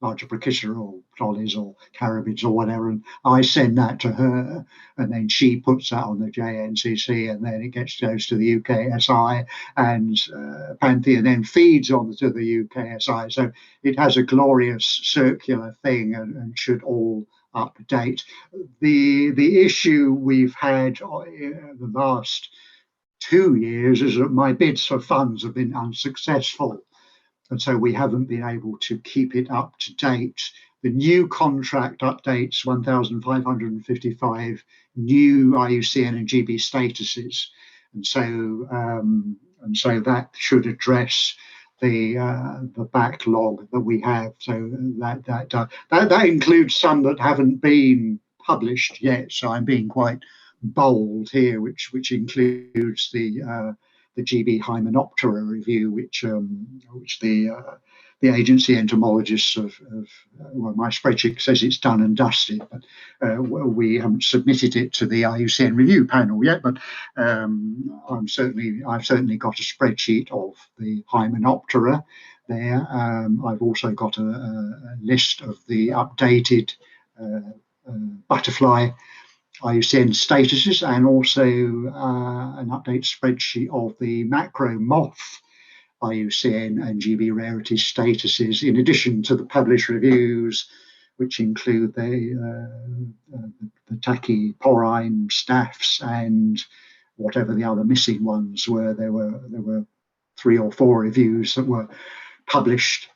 larger Brachycera or trolleys or carabids or whatever, and I send that to her, and then she puts that on the JNCC, and then it goes to the UKSI, and Pantheon then feeds on to the UKSI. So it has a glorious circular thing and should all update. The issue we've had the last 2 years is that my bids for funds have been unsuccessful. And so we haven't been able to keep it up to date. The new contract updates 1,555 new IUCN and GB statuses, and so that should address the backlog that we have. So that includes some that haven't been published yet. So I'm being quite bold here, which includes the GB Hymenoptera review, which the agency entomologists well, my spreadsheet says it's done and dusted, but we haven't submitted it to the IUCN review panel yet. But I've certainly got a spreadsheet of the Hymenoptera there. I've also got a list of the updated butterfly IUCN statuses, and also an update spreadsheet of the macro moth IUCN and GB rarity statuses, in addition to the published reviews, which include the tachyporine staffs and whatever the other missing ones were. There were 3 or 4 reviews that were published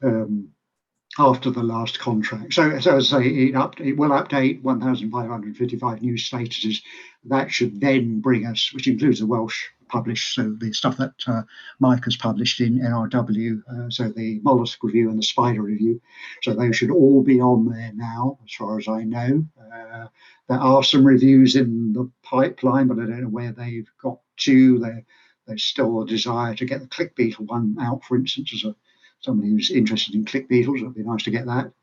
after the last contract. So as I say, it will update 1,555 new statuses. That should then bring us, which includes the Welsh published, so the stuff that Mike has published in NRW, so the mollusk review and the spider review. So those should all be on there now, as far as I know. There are some reviews in the pipeline, but I don't know where they've got to. There's still a desire to get the click beetle one out, for instance, as somebody who's interested in click beetles. It'd be nice to get that.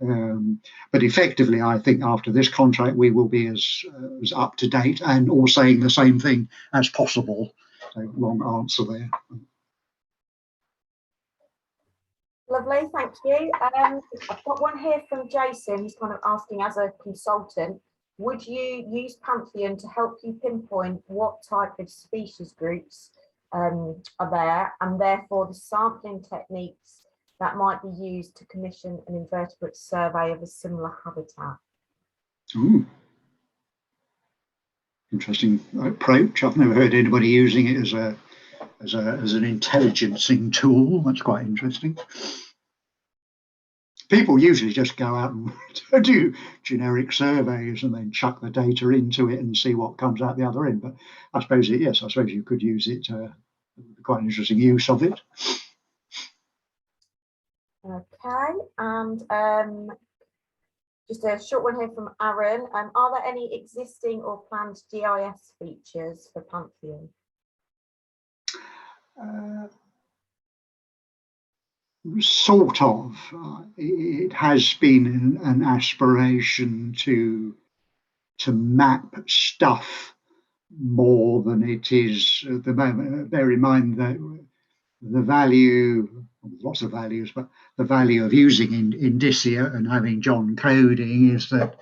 But effectively, I think after this contract, we will be as up to date and all saying the same thing as possible. So long answer there. Lovely, thank you. I've got one here from Jason, who's kind of asking, as a consultant, would you use Pantheon to help you pinpoint what type of species groups are there, and therefore the sampling techniques that might be used to commission an invertebrate survey of a similar habitat? Ooh. Interesting approach. I've never heard anybody using it as an intelligencing tool. That's quite interesting. People usually just go out and do generic surveys and then chuck the data into it and see what comes out the other end. But I suppose you could use it. Quite an interesting use of it. Okay, and just a short one here from Aaron. Are there any existing or planned GIS features for Pantheon? Sort of. It has been an aspiration to map stuff more than it is at the moment. Bear in mind that the value, lots of values, but the value of using indicia and having John coding is that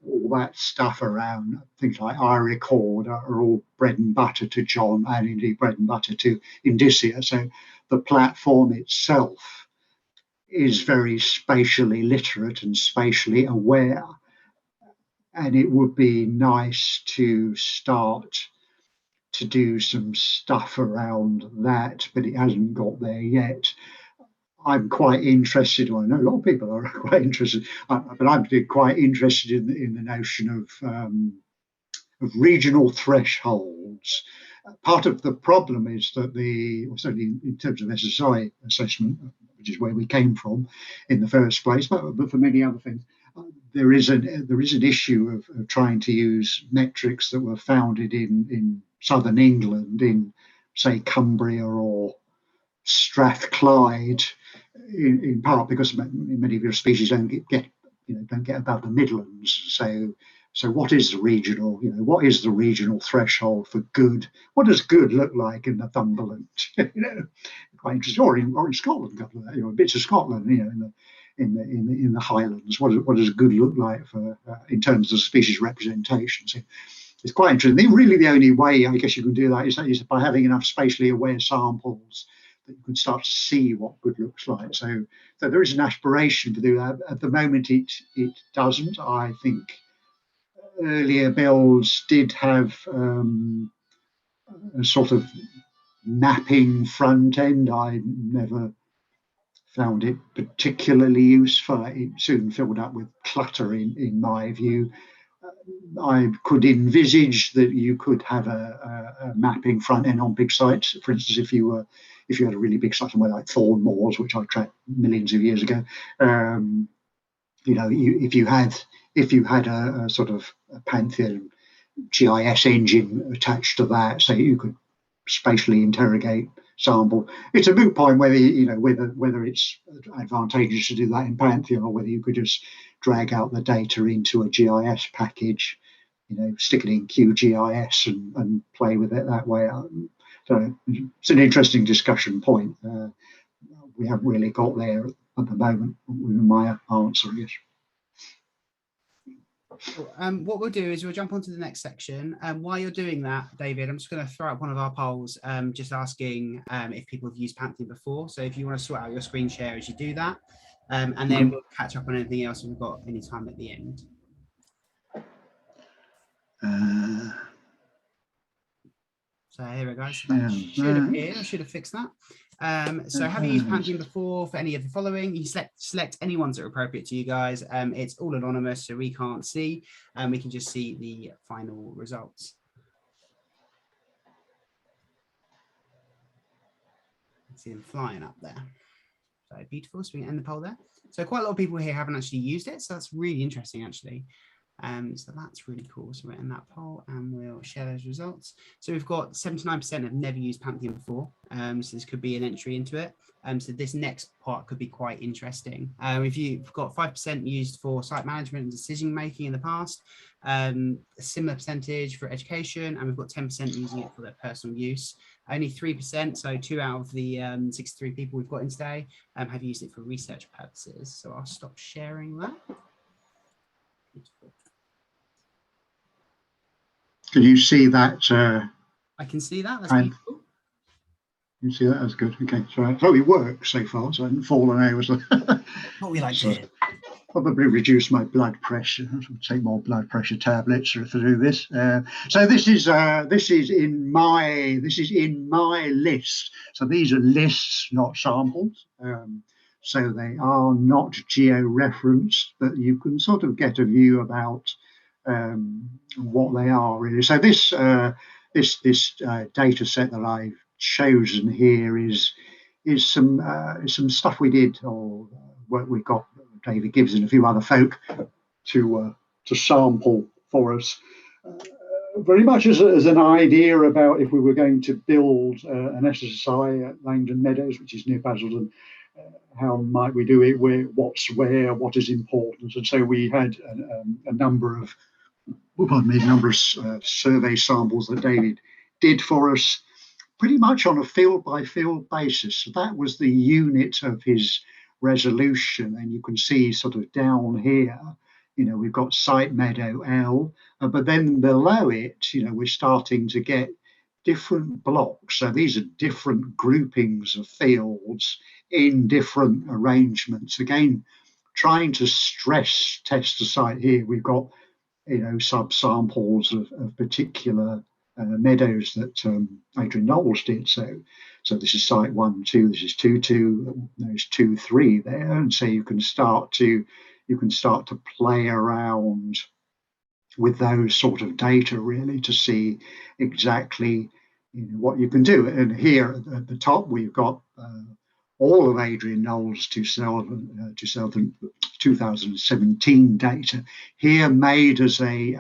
all that stuff around things like I record are all bread and butter to John, and indeed bread and butter to indicia. So the platform itself is very spatially literate and spatially aware. And it would be nice to start to do some stuff around that, but it hasn't got there yet. I'm quite interested, or I know a lot of people are quite interested, but I'm quite interested in the notion of regional thresholds. Part of the problem is that certainly in terms of SSI assessment, which is where we came from in the first place, but for many other things, there is an issue of trying to use metrics that were founded in southern England, in say Cumbria or Strathclyde, in part because many of your species don't get above the Midlands. So what is the regional, what is the regional threshold for good? What does good look like in Northumberland? Quite interesting. Or in Scotland, a couple of that, bits of Scotland, in the Highlands. What does good look like for in terms of species representation? So it's quite interesting. Really, the only way I guess you can do that is by having enough spatially aware samples that you can start to see what good looks like. So there is an aspiration to do that. At the moment, it doesn't. I think earlier builds did have a sort of mapping front end. I never found it particularly useful. It soon filled up with clutter, in my view. I could envisage that you could have a mapping front end on big sites. For instance, if you had a really big site somewhere like Thorne Moors, which I tracked millions of years ago, if you had a sort of a Pantheon GIS engine attached to that, so you could spatially interrogate sample. It's a moot point whether whether it's advantageous to do that in Pantheon or whether you could just drag out the data into a GIS package, stick it in QGIS and play with it that way. So it's an interesting discussion point. We haven't really got there at the moment with my answer. Yes. What we'll do is we'll jump onto the next section. While you're doing that, David, I'm just going to throw up one of our polls, just asking if people have used Pantheon before. So if you want to sort out your screen share as you do that, and then we'll catch up on anything else if we've got any time at the end. So here we go. So that should appear. I should have fixed that. So have you used Pantheon before for any of the following? You select any ones that are appropriate to you guys. It's all anonymous, so we can't see. We can just see the final results. See them flying up there. So beautiful. So we can end the poll there. So quite a lot of people here haven't actually used it. So that's really interesting, actually. So that's really cool. So we're in that poll and we'll share those results. So we've got 79% have never used Pantheon before. So this could be an entry into it. So this next part could be quite interesting. If you've got 5% used for site management and decision making in the past, a similar percentage for education, and we've got 10% using it for their personal use. Only 3%, so 2 out of the 63 people we've got in today have used it for research purposes. So I'll stop sharing that. Beautiful. Can you see that? I can see that. That's beautiful. You see that? That's good. Okay, so it works so far. So I haven't fallen out. What we like to hear. Probably reduce my blood pressure. I'll take more blood pressure tablets to do this. So this is in my list. So these are lists, not samples. So they are not geo-referenced, but you can sort of get a view about what they are really. So this data set that I've chosen here is some stuff we did, or we've got David Gibbs and a few other folk to sample for us. Very much as an idea about if we were going to build an SSI at Langdon Meadows, which is near Basildon, how might we do it, what's where, what is important. And so we had a number of survey samples that David did for us, pretty much on a field by field basis. So that was the unit of his resolution. And you can see sort of down here, we've got site meadow L, but then below it, we're starting to get different blocks. So these are different groupings of fields in different arrangements. Again, trying to stress test the site here. We've got, subsamples of particular meadows that Adrian Knowles did. So this is site 1, 2, this is 2, 2, there's 2, 3 there. And so you can start to play around with those sort of data really to see exactly what you can do. And here at the top we've got all of Adrian Knowles 2017 data here, made as a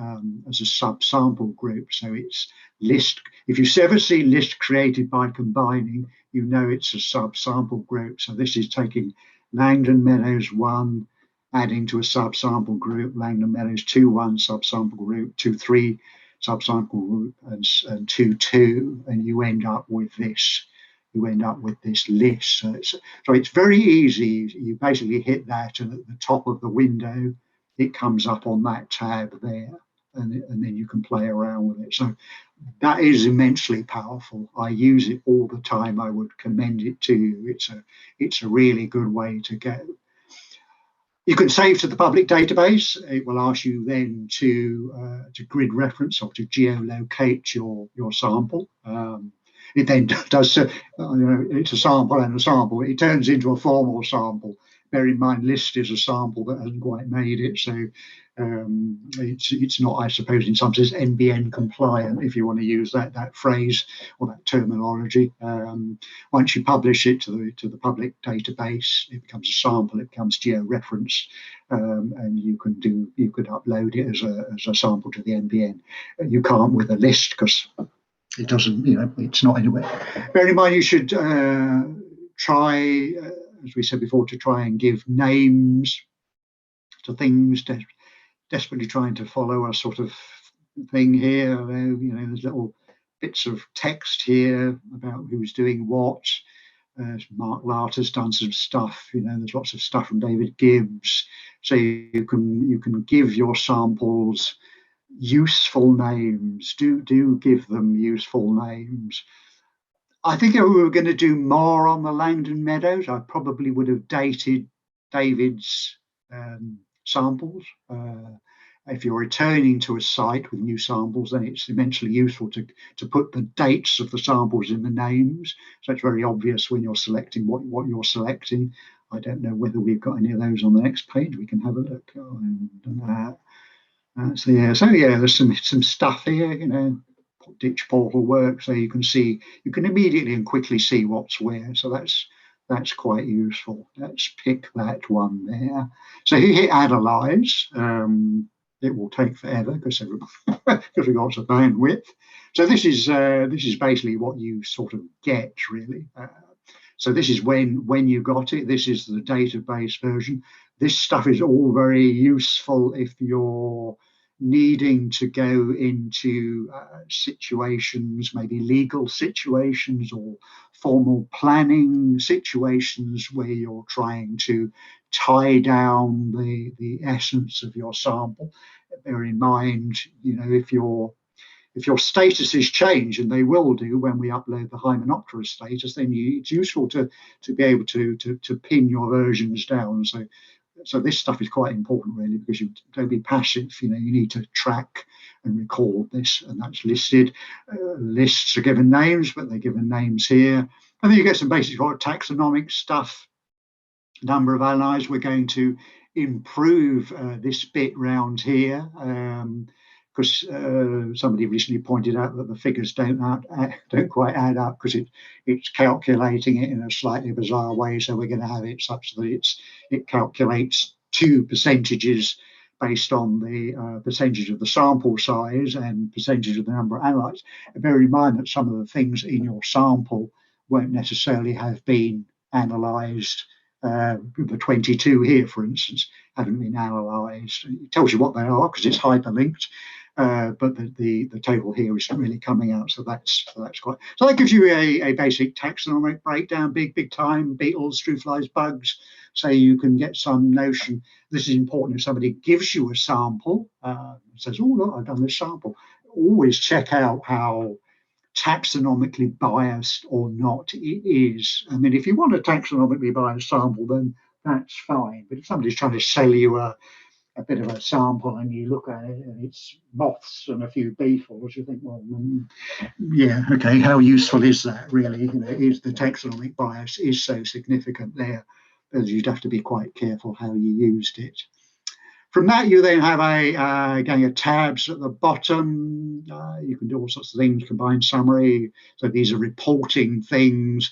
subsample group. So it's list. If you ever see list created by combining, it's a subsample group. So this is taking Langdon Meadows 1, adding to a subsample group, Langdon Meadows 2, 1 subsample group, 2, 3 subsample group, and 2, 2, and you end up with this. List. So it's very easy. You basically hit that, and at the top of the window, it comes up on that tab there, and then you can play around with it. So that is immensely powerful. I use it all the time. I would commend it to you. It's a really good way to go. You can save to the public database. It will ask you then to grid reference or to geolocate your sample. It then does, it's a sample and a sample. It turns into a formal sample. Bear in mind, list is a sample that hasn't quite made it. So it's not, I suppose, in some sense, NBN compliant, if you want to use that phrase or that terminology. Once you publish it to the public database, it becomes a sample, it becomes geo-referenced, and you could upload it as a sample to the NBN. You can't with a list because it doesn't, it's not anywhere. Bear in mind, you should try, as we said before, to try and give names to things, desperately trying to follow a sort of thing here. There's little bits of text here about who's doing what. Mark Larter's done some stuff. There's lots of stuff from David Gibbs. So you can give your samples useful names. Do give them useful names. I think if we were going to do more on the Langdon Meadows, I probably would have dated David's samples. If you're returning to a site with new samples, then it's immensely useful to put the dates of the samples in the names. So it's very obvious when you're selecting what you're selecting. I don't know whether we've got any of those on the next page. We can have a look. So there's some stuff here, ditch portal work, so you can immediately and quickly see what's where. So that's quite useful. Let's pick that one there. So you hit analyze. It will take forever because we've got some bandwidth. So this is basically what you sort of get really. So this is when you got it. This is the database version. This stuff is all very useful if you're needing to go into situations, maybe legal situations or formal planning situations where you're trying to tie down the essence of your sample. Bear in mind, if your statuses change, and they will do when we upload the Hymenoptera status, then it's useful to be able to pin your versions down. So this stuff is quite important, really, because you don't be passive. You need to track and record this, and that's listed. Lists are given names, but they're given names here. And then you get some basic taxonomic stuff. Number of allies. We're going to improve this bit round here. because somebody recently pointed out that the figures don't quite add up, because it's calculating it in a slightly bizarre way. So we're going to have it such that it calculates two percentages based on the percentage of the sample size and percentage of the number of analytes. And bear in mind that some of the things in your sample won't necessarily have been analysed. The 22 here, for instance, haven't been analysed. It tells you what they are because it's hyperlinked, but the table here isn't really coming out. So that's quite. So that gives you a basic taxonomic breakdown: big time, beetles, true flies, bugs. So you can get some notion. This is important if somebody gives you a sample, says, "Oh look, I've done this sample." Always check out how taxonomically biased or not it is. I mean, if you want a taxonomically biased sample, then that's fine. But if somebody's trying to sell you a bit of a sample and you look at it and it's moths and a few beetles, you think, well, yeah, okay, how useful is that really? You know, is the taxonomic bias is so significant there that you'd have to be quite careful how you used it. From that, you then have a gang of tabs at the bottom. You can do all sorts of things, combined summary. So these are reporting things.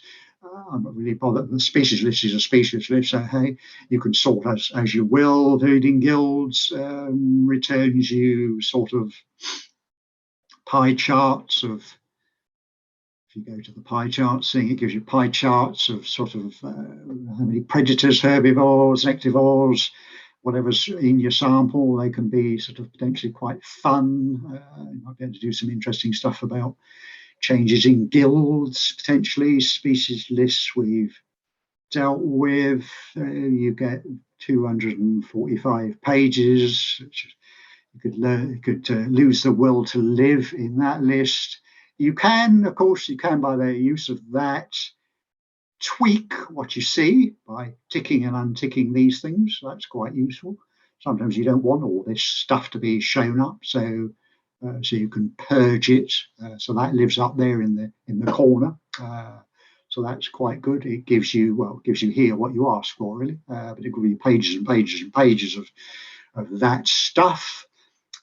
I'm not really bothered. The species list is a species list. So, hey, you can sort as you will. Herding guilds returns you sort of pie charts of, if you go to the pie charts thing, it gives you pie charts of sort of how many predators, herbivores, insectivores, whatever's in your sample. They can be sort of potentially quite fun. You might be able to do some interesting stuff about changes in guilds, potentially. Species lists we've dealt with. You get 245 pages. You could lose the will to live in that list. You can, of course, by the use of that, tweak what you see by ticking and unticking these things. That's quite useful. Sometimes you don't want all this stuff to be shown up, so you can purge it. So that lives up there in the corner. So that's quite good. It gives you here what you asked for, really, but it will be pages and pages and pages of that stuff.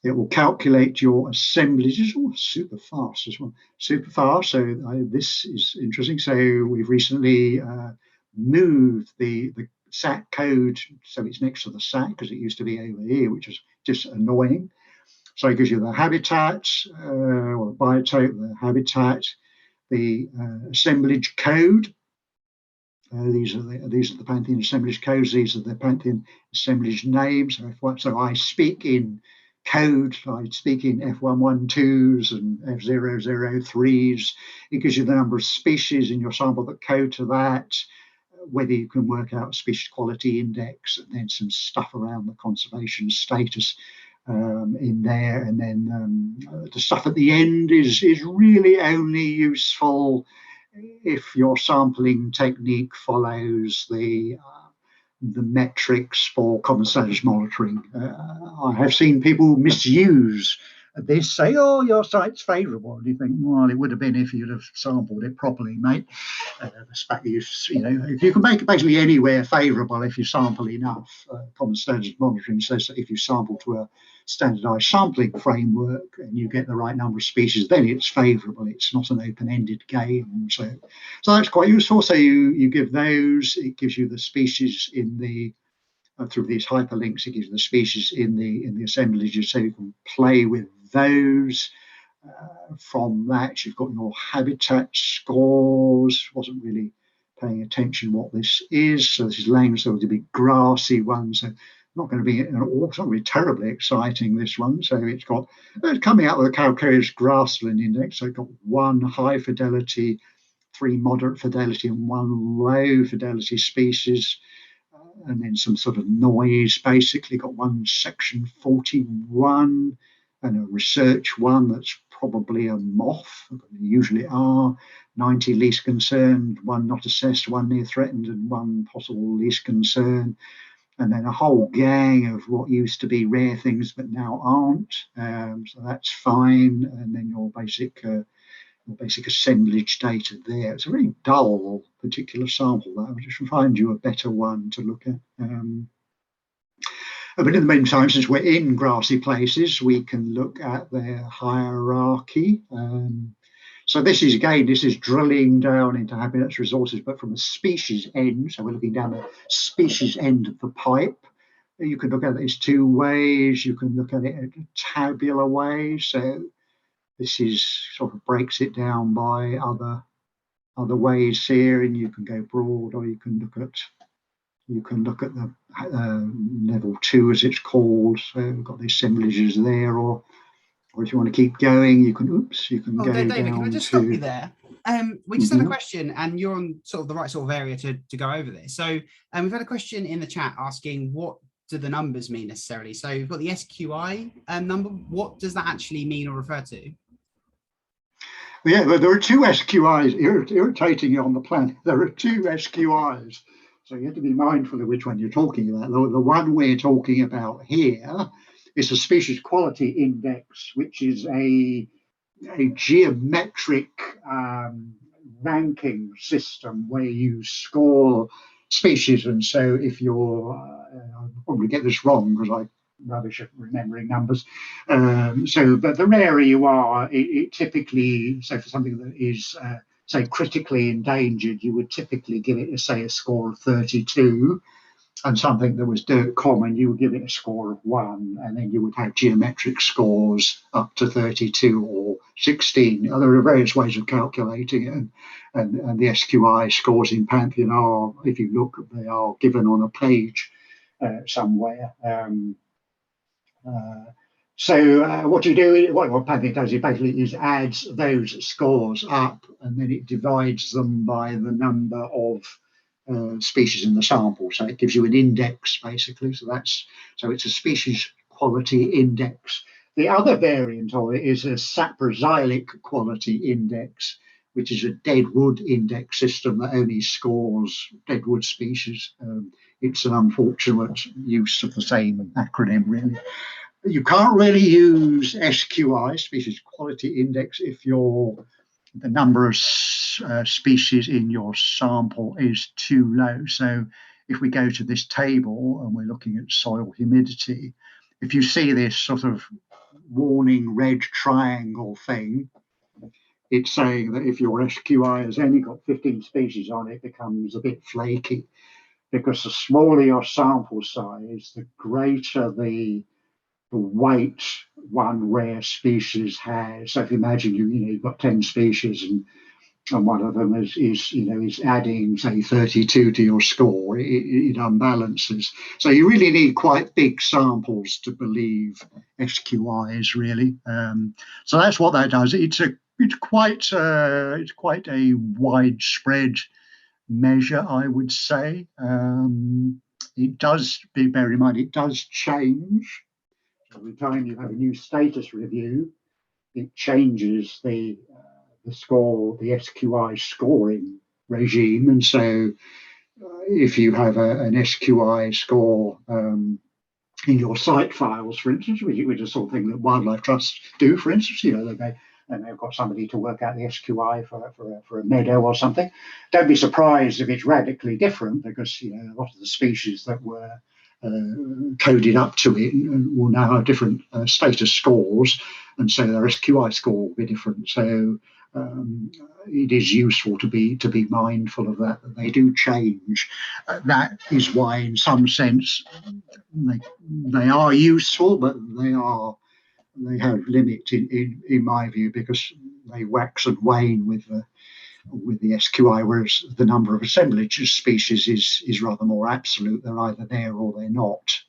It will calculate your assemblages. Oh, super fast as well. Super fast. So this is interesting. So we've recently moved the SAT code, so it's next to the SAT because it used to be over here, which is just annoying. So it gives you the habitats, or the biotope, the habitat, the assemblage code. These are the Pantheon assemblage codes. These are the Pantheon assemblage names. So I speak in code. I speak in F112s and F003s. It gives you the number of species in your sample that code to that, whether you can work out a species quality index, and then some stuff around the conservation status in there. And then the stuff at the end is really only useful if your sampling technique follows the metrics for common status monitoring. I have seen people misuse this, say, oh, your site's favourable. And you think, well, it would have been if you'd have sampled it properly, mate. If you can make it basically anywhere favourable if you sample enough. Common status monitoring says that if you sample to a standardised sampling framework and you get the right number of species, then it's favourable. It's not an open-ended game. So that's quite useful. So you give those. It gives you the species in the through these hyperlinks. It gives you the species in the assemblages, so you can play with those. From that, you've got your habitat scores. Wasn't really paying attention what this is. So this is laying sort of a big grassy one. So not going to be it's not going to be terribly exciting, this one. So it's coming out with a calcareous grassland index. So it's got one high fidelity, 3 moderate fidelity, and 1 low fidelity species. And then some sort of noise. Basically got one section 41 and a research one that's probably a moth. They usually are. 90 least concerned, 1 not assessed, 1 near threatened, and 1 possible least concern. And then a whole gang of what used to be rare things but now aren't. So that's fine. And then your basic assemblage data there. It's a very dull particular sample. That I just find you a better one to look at. But in the meantime, since we're in grassy places, we can look at their hierarchy. So this is, again, this is drilling down into habitats resources, but from a species end. So we're looking down the species end of the pipe. You can look at it as two ways. You can look at it in a tabular way. So this is sort of breaks it down by other ways here, and you can go broad, or you can look at the level 2, as it's called. So we've got the assemblages there, or if you want to keep going, you can go David, down. can I just stop you there? We just had a question, and you're on sort of the right sort of area to go over this. So we've had a question in the chat asking, what do the numbers mean necessarily? So we've got the SQI number. What does that actually mean or refer to? Yeah, well, there are two SQIs irritating you on the planet. There are two SQIs. So you have to be mindful of which one you're talking about. The one we're talking about here is a species quality index, which is a geometric ranking system where you score species. And so if you're, I'll probably get this wrong because I'm rubbish at remembering numbers. But the rarer you are, it typically, so for something that is, say, critically endangered, you would typically give it, say, a score of 32. And something that was dirt common, you would give it a score of 1, and then you would have geometric scores up to 32 or 16. There are various ways of calculating it, and the SQI scores in Pantheon are, if you look, they are given on a page somewhere. What you do, what Pantheon does, it basically is adds those scores up, and then it divides them by the number of species in the sample. So it gives you an index, basically. So it's a species quality index. The other variant of it is a saproxylic quality index, which is a deadwood index system that only scores deadwood species. It's an unfortunate use of the same acronym, really. You can't really use SQI, species quality index, if the number of species in your sample is too low. So if we go to this table and we're looking at soil humidity, if you see this sort of warning red triangle thing, it's saying that if your SQI has only got 15 species on it, it becomes a bit flaky, because the smaller your sample size, the greater the weight one rare species has. So if you imagine you've got 10 species and one of them is adding, say, 32 to your score, it unbalances. So you really need quite big samples to believe SQIs, really. So that's what that does. It's quite a widespread measure, I would say. It does, bear in mind, it does change. Every time you have a new status review, it changes the score, the SQI scoring regime. And so if you have an SQI score in your site files, for instance, which is the sort of thing that wildlife trusts do, for instance, they've got somebody to work out the SQI for a meadow or something. Don't be surprised if it's radically different, because a lot of the species that were coded up to it will now have different status scores, and so their SQI score will be different. So it is useful to be mindful of that they do change. That is why, in some sense, they are useful, but they have limit in my view, because they wax and wane with the SQI, whereas the number of assemblage species is rather more absolute. They're either there or they're not.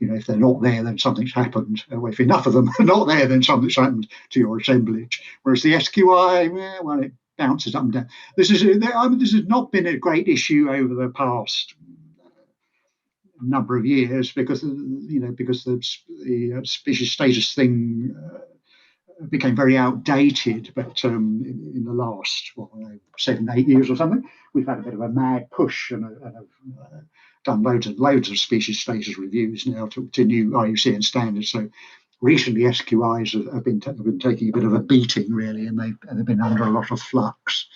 If they're not there, then something's happened. If enough of them are not there, then something's happened to your assemblage. Whereas the SQI, well, it bounces up and down. This has not been a great issue over the past number of years, because the species status thing became very outdated. But in the last 7-8 years or something, we've had a bit of a mad push, and have done loads of species status reviews now to new IUCN and standards. So recently, SQIs have been taking a bit of a beating, really, and they've been under a lot of flux.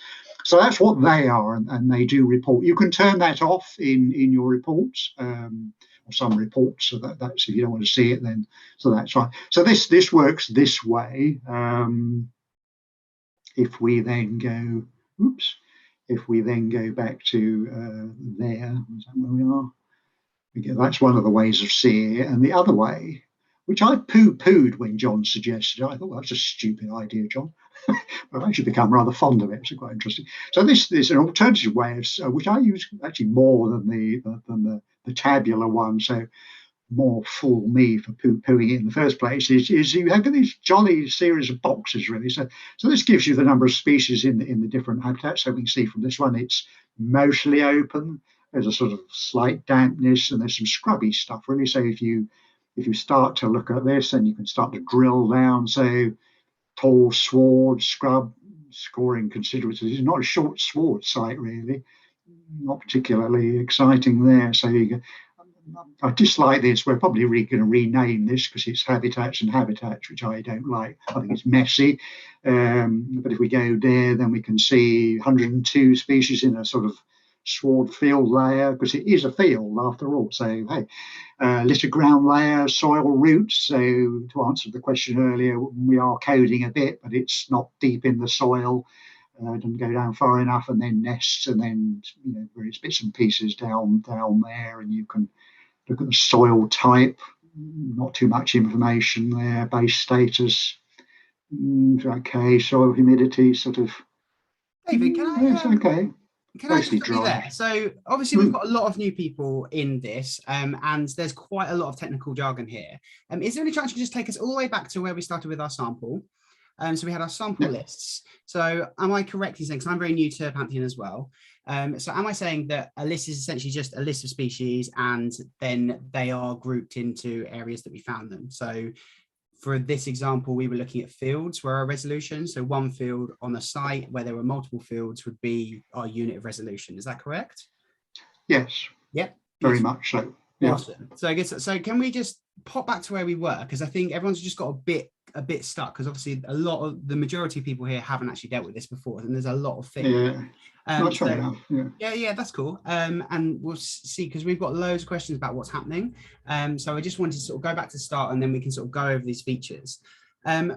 So that's what they are, and they do report. You can turn that off in your reports, or some reports. So that's, if you don't want to see it, then so that's right. So this works this way. If we then go, oops, if we then go back to there, is that where we are? Again, that's one of the ways of seeing it. And the other way, which I poo-pooed when John suggested it, I thought, well, that's a stupid idea, John. But I've actually become rather fond of it. It's quite interesting. So this is an alternative way, which I use actually more than the tabular one. So more fool me for poo-pooing it in the first place, is you have these jolly series of boxes, really. So this gives you the number of species in the different habitats. So we can see from this one, it's mostly open. There's a sort of slight dampness, and there's some scrubby stuff, really. So if you start to look at this, then you can start to drill down. So tall sward, scrub, scoring considerably. It's not a short sward site, really. Not particularly exciting there. So I dislike this. We're probably going to rename this because it's habitats and habitats, which I don't like. I think it's messy. But if we go there, then we can see 102 species in a sort of sward field layer, because it is a field after all. So hey, litter ground layer, soil roots. So to answer the question earlier, we are coding a bit, but it's not deep in the soil. Doesn't go down far enough, and then nests, and then various bits and pieces down there, and you can look at the soil type. Not too much information there. Base status, okay. Soil humidity, sort of. David, can I? It's okay. Can I just stop you there? So obviously we've got a lot of new people in this, and there's quite a lot of technical jargon here. Is there any chance you can just take us all the way back to where we started with our sample? So we had our sample lists. So am I correct in saying, because I'm very new to Pantheon as well, so am I saying that a list is essentially just a list of species, and then they are grouped into areas that we found them? So for this example, we were looking at fields where our resolution, so one field on a site where there were multiple fields would be our unit of resolution. Is that correct? Yes. Yep. Very much so. Yeah. Awesome. So I guess, so can we just pop back to where we were? Because I think everyone's just got a bit stuck, because obviously the majority of people here haven't actually dealt with this before, and there's a lot of things. Yeah. That's fair enough. Yeah, that's cool. And we'll see, because we've got loads of questions about what's happening. So I just wanted to sort of go back to the start, and then we can sort of go over these features.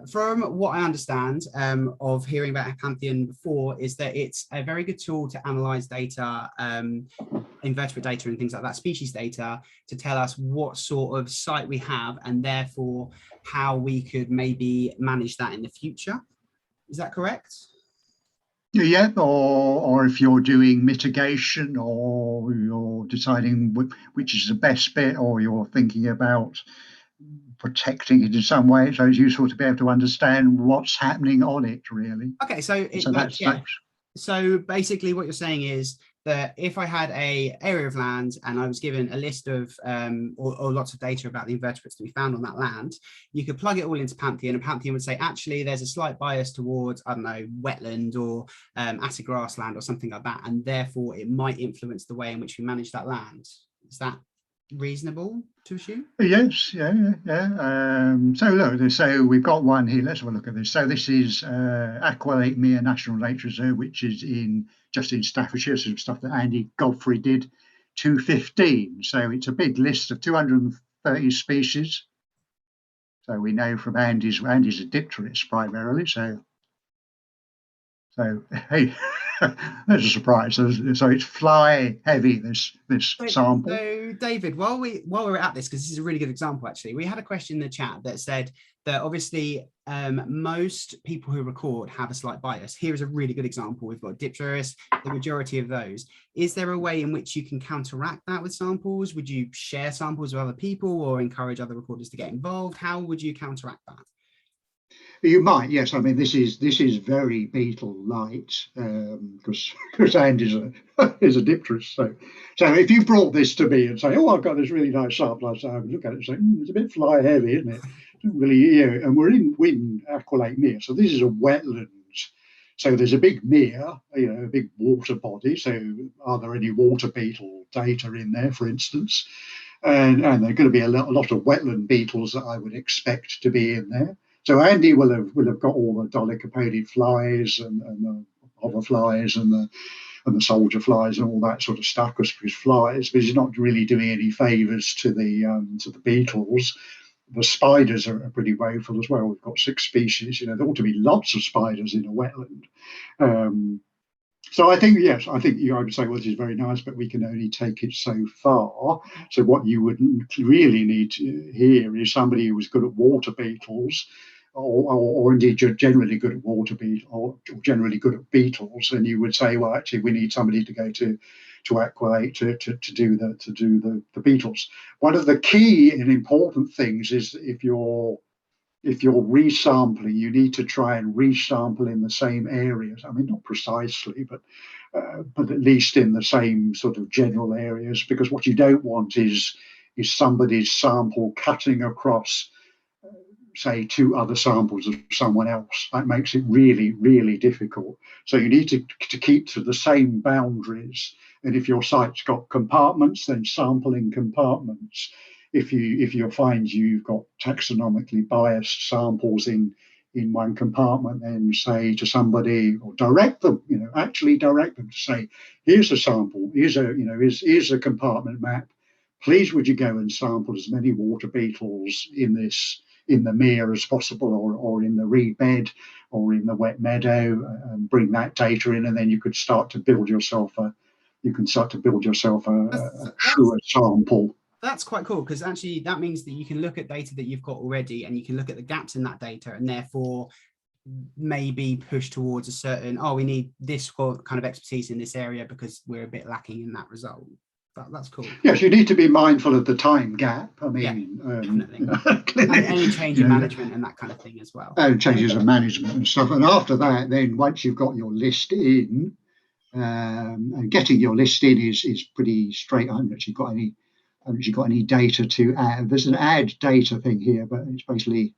From what I understand of hearing about Pantheon before, is that it's a very good tool to analyze data, invertebrate data and things like that, species data, to tell us what sort of site we have, and therefore how we could maybe manage that in the future. Is that correct? Yeah, or if you're doing mitigation, or you're deciding which is the best bit, or you're thinking about protecting it in some way. So it's useful to be able to understand what's happening on it, really. Okay, so basically what you're saying is that if I had a area of land and I was given a list of or lots of data about the invertebrates that we found on that land, you could plug it all into Pantheon, and Pantheon would say, actually, there's a slight bias towards, I don't know, wetland or acid grassland or something like that, and therefore it might influence the way in which we manage that land. Is that reasonable to assume? Yes, yeah. So look, so we've got one here. Let's have a look at this. So this is Aqua Lake Mere National Nature Reserve, which is just in Staffordshire, some stuff that Andy Godfrey did, 2015. So it's a big list of 230 species. So we know from Andy's a dipterist primarily. So hey, there's a surprise. So it's fly heavy, this sample. So David, while we're at this, because this is a really good example, actually, we had a question in the chat that said that obviously most people who record have a slight bias. Here is a really good example. We've got dipterists, the majority of those. Is there a way in which you can counteract that with samples? Would you share samples with other people, or encourage other recorders to get involved? How would you counteract that? You might, yes. I mean, this is very beetle light, because Andy's is a dipterist. So if you brought this to me and say, "Oh, I've got this really nice sample," I say, I would look at it and say, "It's a bit fly heavy, isn't it?" Really, and we're in Aqua Lake Mere, so this is a wetland. So there's a big mere, a big water body. So are there any water beetle data in there, for instance? And there are going to be a lot of wetland beetles that I would expect to be in there. So Andy will have got all the dolichopodiid flies and the hoverflies and the soldier flies and all that sort of stuff, because flies, but it's not really doing any favours to the beetles. The spiders are pretty woeful as well. We've got 6 species. There ought to be lots of spiders in a wetland. So I think, yes, I would say, well, this is very nice, but we can only take it so far. So what you would really need to hear is somebody who was good at water beetles, or indeed generally good at water beetles, or generally good at beetles, and you would say, well, actually, we need somebody to go to aqualate to do the beetles. One of the key and important things is if you're resampling, you need to try and resample in the same areas. I mean, not precisely, but at least in the same sort of general areas, because what you don't want is somebody's sample cutting across, say, 2 other samples of someone else. That makes it really, really difficult. So you need to keep to the same boundaries. And if your site's got compartments, then sample in compartments. If you find you've got taxonomically biased samples in one compartment, then say to somebody, or direct them, actually direct them to say, here's a sample, here's a compartment map. Please would you go and sample as many water beetles in the mere as possible, or in the reed bed, or in the wet meadow, and bring that data in, and then you could start to build yourself a truer sample. That's quite cool, because actually that means that you can look at data that you've got already, and you can look at the gaps in that data, and therefore maybe push towards a certain, we need this kind of expertise in this area because we're a bit lacking in that result. That's cool. Yes, you need to be mindful of the time gap. I mean, definitely. And any change in management and that kind of thing as well. And changes of management and stuff. And after that, then once you've got your list in, and getting your list in is pretty straight. I haven't actually got any data to add. There's an add data thing here, but it's basically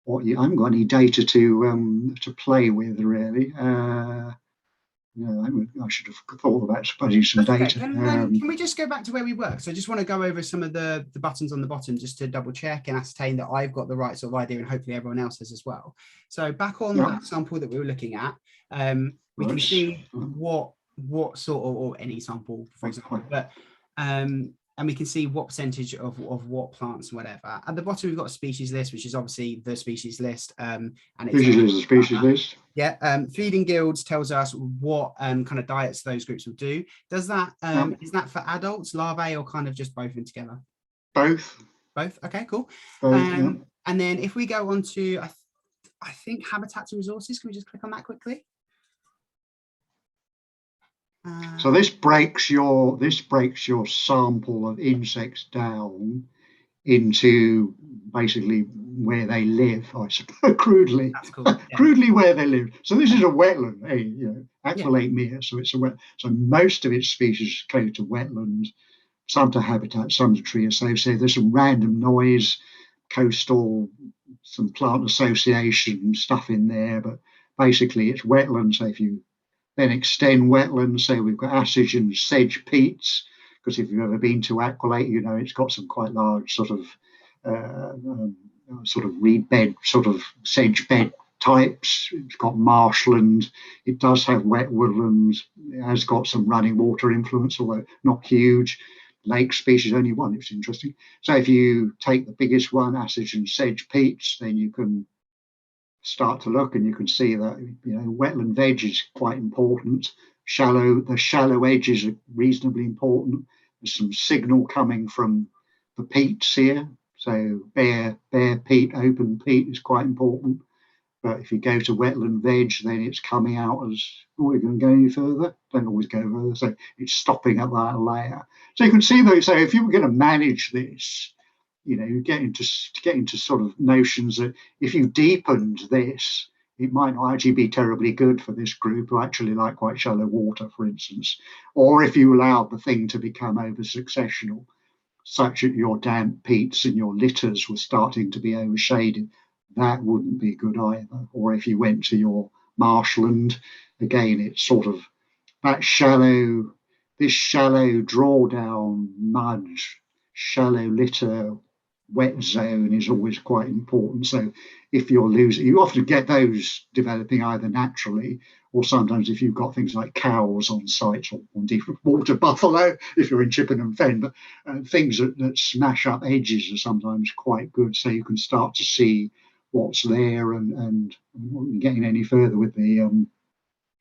I haven't got any data to play with really. I should have thought about putting some data. Can we just go back to where we were? So I just want to go over some of the buttons on the bottom just to double check and ascertain that I've got the right sort of idea, and hopefully everyone else has as well. So back on that sample that we were looking at, we can see what sort of, or any sample, for example, but and we can see what percentage of what plants, whatever. At the bottom, we've got a species list, which is obviously the species list. And it's species list. Yeah. Feeding guilds tells us what kind of diets those groups will do. Does that is that for adults, larvae, or kind of just both in together? Both. Both. Okay, cool. Both, And then if we go on to, I think, habitats and resources, can we just click on that quickly? So this breaks your sample of insects down into basically where they live, I suppose, crudely. That's cool. Crudely where they live. So this is a wetland, aqualate mere. So it's a wet. So most of its species go to wetland, some to habitat, some to tree associated. There's some random noise, coastal, some plant association stuff in there, but basically it's wetland. So if you then extend wetlands, say we've got assage and sedge peats, because if you've ever been to aqualate, it's got some quite large sort of reed bed, sort of sedge bed types. It's got marshland. It does have wet woodlands. It has got some running water influence, although not huge. Lake species, only one. It's interesting. So if you take the biggest one, assage and sedge peats, then you can start to look, and you can see that wetland veg is quite important. The shallow edges are reasonably important. There's some signal coming from the peats here, so bare peat, open peat is quite important. But if you go to wetland veg, then it's coming out as, we're going to go any further? Don't always go further. So it's stopping at that layer. So you can see though, so if you were going to manage this, you get into sort of notions that if you deepened this, it might not actually be terribly good for this group who actually like quite shallow water, for instance. Or if you allowed the thing to become over successional, such that your damp peats and your litters were starting to be overshaded, that wouldn't be good either. Or if you went to your marshland, again, it's sort of that this shallow drawdown mud, shallow litter wet zone is always quite important. So if you're losing, you often get those developing either naturally or sometimes if you've got things like cows on site or indeed water buffalo, if you're in Chippenham Fen, but things that smash up edges are sometimes quite good. So you can start to see what's there and getting any further with the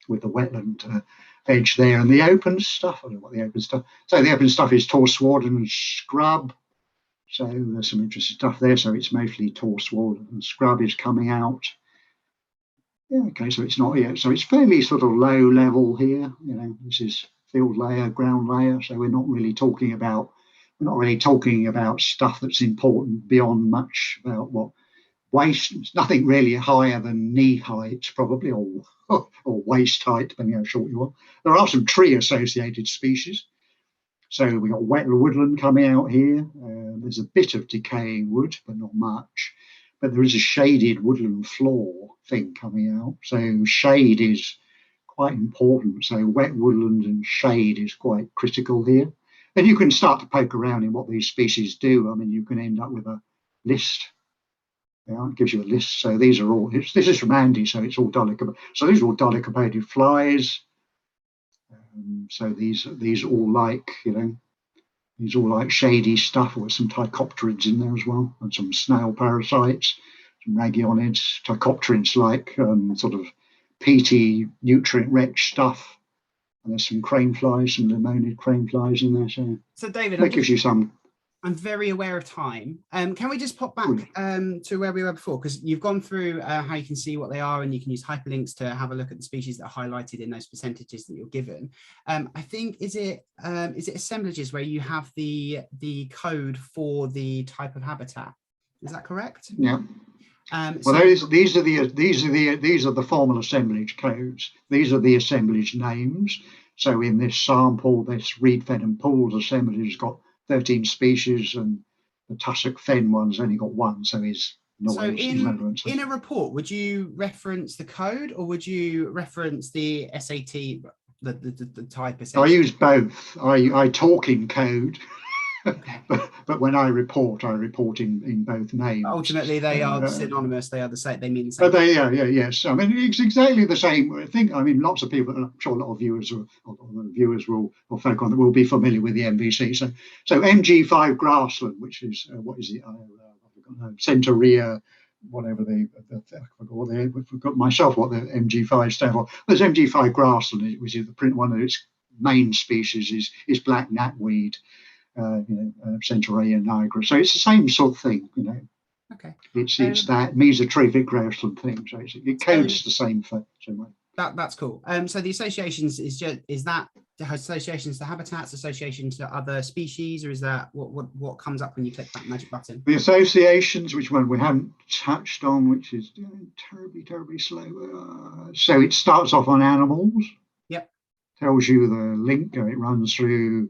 wetland edge there. And the open stuff, I don't know what the open stuff. So the open stuff is tall sward and scrub. So there's some interesting stuff there. So it's mostly tall sward and scrub is coming out. Yeah, okay, so it's not yet. So it's fairly sort of low level here. You know, this is field layer, ground layer. So we're not really talking about stuff that's important beyond much about what waist. Nothing really higher than knee height, probably, or waist height, depending how short you are. There are some tree associated species. So we've got wet woodland coming out here. There's a bit of decaying wood, but not much. But there is a shaded woodland floor thing coming out. So shade is quite important. So wet woodland and shade is quite critical here. And you can start to poke around in what these species do. I mean, you can end up with a list. Yeah, it gives you a list. So these are all, this is from Andy, so it's all dolichopated. So these are all dolichopated flies. So these all like, these all like shady stuff, with some Tychopterids in there as well, and some snail parasites, some Ragionids, Tychopterids like sort of peaty, nutrient-rich stuff. And there's some crane flies, some limonid crane flies in there. So David, that gives you some. I'm very aware of time. Can we just pop back to where we were before? Because you've gone through how you can see what they are, and you can use hyperlinks to have a look at the species that are highlighted in those percentages that you're given. I think is it assemblages where you have the code for the type of habitat? Is that correct? Yeah. So these are the formal assemblage codes. These are the assemblage names. So in this sample, this reed fed and pooled assemblage has got 13 species, and the tussock fen one's only got one, so is not relevant. In a report, would you reference the code or would you reference the SAT, the type? I use both. I talk in code, okay. but when I report in both names. Ultimately, they are synonymous. They are the same. They mean the same. But yes. I mean, it's exactly the same. I think. I mean, lots of people. I'm sure a lot of viewers or folk on will be familiar with the MVC. So MG5 grassland, which is what is it? Centaurea, whatever I forgot myself what the MG5 stand for. There's MG5 grassland, which is one of its main species is black knapweed. Centaurea nigra. So it's the same sort of thing, Okay. It's that mesotrophic grassland thing. So it codes the same way. That's cool. So the associations is that associations to habitats, associations to other species, or is that what comes up when you click that magic button? The associations, which one we haven't touched on, which is terribly slow. So it starts off on animals. Yep. Tells you the link. It runs through.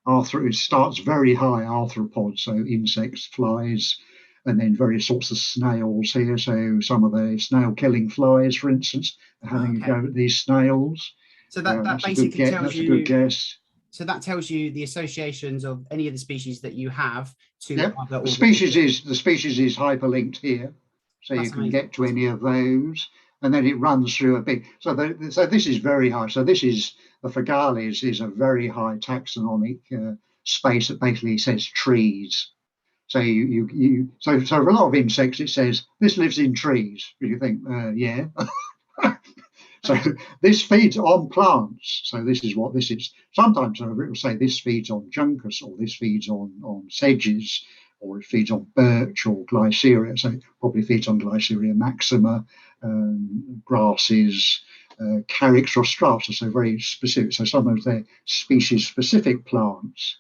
It starts very high arthropods, so insects, flies, and then various sorts of snails here. So some of the snail-killing flies, for instance, are having a go at these snails. So that basically tells you. That's a good guess. So that tells you the associations of any of the species that you have to other. The species is hyperlinked here, so you can get to any of those, and then it runs through a big. So this is very high. So this is. The Fagalis is a very high taxonomic space that basically says trees. So so for a lot of insects it says this lives in trees. You think, yeah. So this feeds on plants. So this is what this is. Sometimes it will say this feeds on juncus, or this feeds on sedges, or it feeds on birch or glyceria. So it probably feeds on Glyceria maxima, grasses. Carex rostrata, so very specific. So sometimes they're species-specific plants.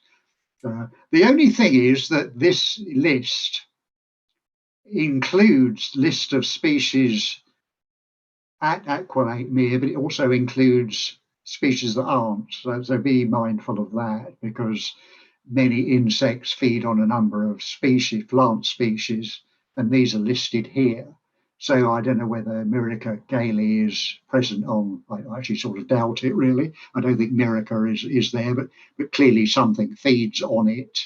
The only thing is that this list includes list of species at Aqualate Mere, but it also includes species that aren't. So be mindful of that, because many insects feed on a number of species, plant species, and these are listed here. So I don't know whether Myrica gaily is present on. I actually sort of doubt it, really. I don't think Myrica is there, but clearly something feeds on it.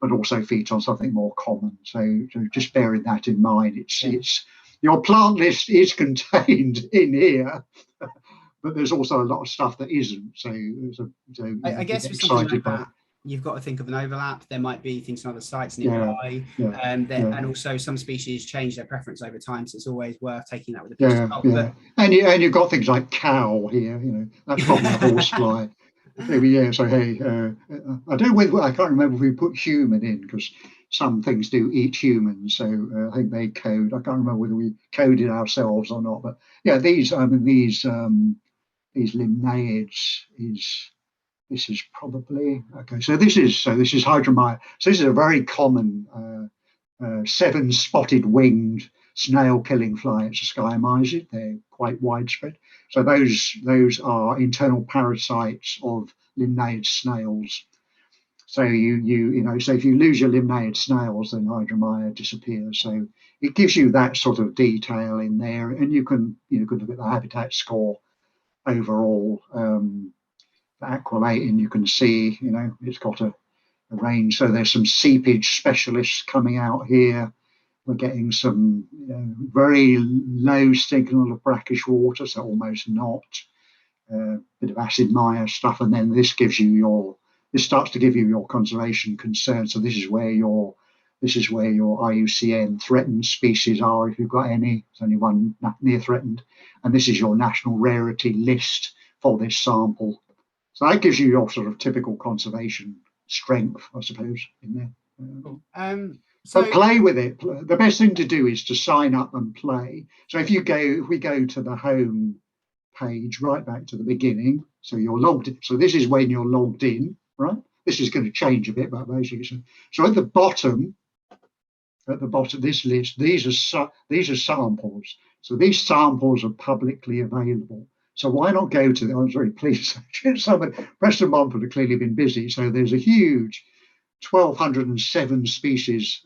but also feeds on something more common. So just bearing that in mind, it's your plant list is contained in here, but there's also a lot of stuff that isn't. So I guess with something like that, you've got to think of an overlap. There might be things on other sites nearby, and also some species change their preference over time, so it's always worth taking that with a pinch of salt. But, and you've got things like cow here, that's probably a horsefly. Yeah, so hey, I don't know I can't remember if we put human in, because some things do eat humans, so I think they code. I can't remember whether we coded ourselves or not, but yeah, these limnaids this is probably okay. So this is Hydromya. So this is a very common 7-spotted winged snail killing fly. It's a skyamizid. They're quite widespread. So those are internal parasites of limnaid snails. So so if you lose your limnaid snails, then Hydromya disappears. So it gives you that sort of detail in there, and you can look at the habitat score overall. For aqualating, you can see it's got a range. So there's some seepage specialists coming out here. We're getting some very low signal of brackish water, so almost not. Bit of acid mire stuff, and then this starts to give you your conservation concerns. So this is where your IUCN threatened species are, if you've got any. There's only one near threatened, and this is your national rarity list for this sample. So that gives you your sort of typical conservation strength, I suppose, in there. Cool. So play with it. The best thing to do is to sign up and play. So if we go to the home page, right back to the beginning, so you're logged in. So this is when you're logged in, right? This is going to change a bit, but basically, so at the bottom of this list, these are samples. So these samples are publicly available. So why not go to them? I was very pleased. Preston Mumford have clearly been busy. So there's a huge 1,207 species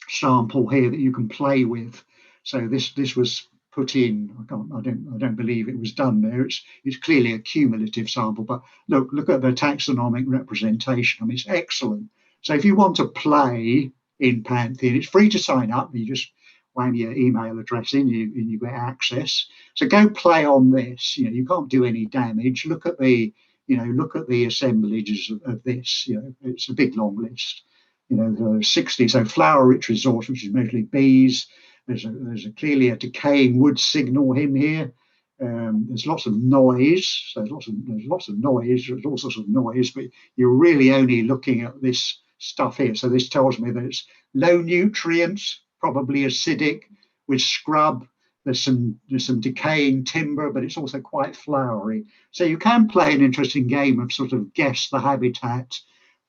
sample here that you can play with. So this was put in. I don't believe it was done there. It's clearly a cumulative sample. But look at the taxonomic representation. I mean, it's excellent. So if you want to play in Pantheon, it's free to sign up. You just wham your email address in, and you get access. So go play on this. You can't do any damage. Look at the assemblages of this. It's a big long list. There are 60. So flower-rich resource, which is mostly bees. There's clearly a decaying wood signal in here. There's lots of noise. So there's lots of noise. There's all sorts of noise, but you're really only looking at this stuff here. So this tells me that it's low nutrients, probably acidic, with scrub. There's some decaying timber, but it's also quite flowery. So you can play an interesting game of sort of guess the habitat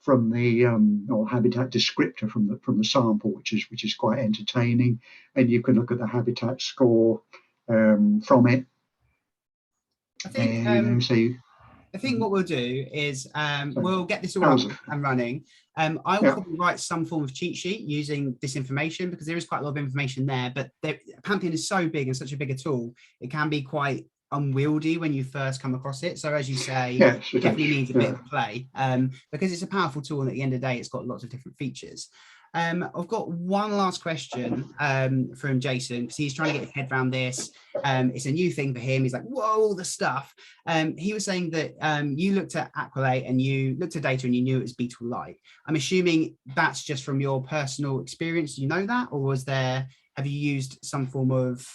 from the or habitat descriptor from the sample, which is quite entertaining. And you can look at the habitat score from it. I think what we'll do is we'll get this all up and running. I will probably write some form of cheat sheet using this information, because there is quite a lot of information there, but Pantheon is so big and such a bigger tool, it can be quite unwieldy when you first come across it. So as you say, it definitely needs a bit of play, because it's a powerful tool, and at the end of the day, it's got lots of different features. I've got one last question from Jason, because he's trying to get his head around this. It's a new thing for him. He's like, whoa, all the stuff. He was saying that you looked at Aqualate and you looked at data and you knew it was beetle light. I'm assuming that's just from your personal experience. Do you know that? Or have you used some form of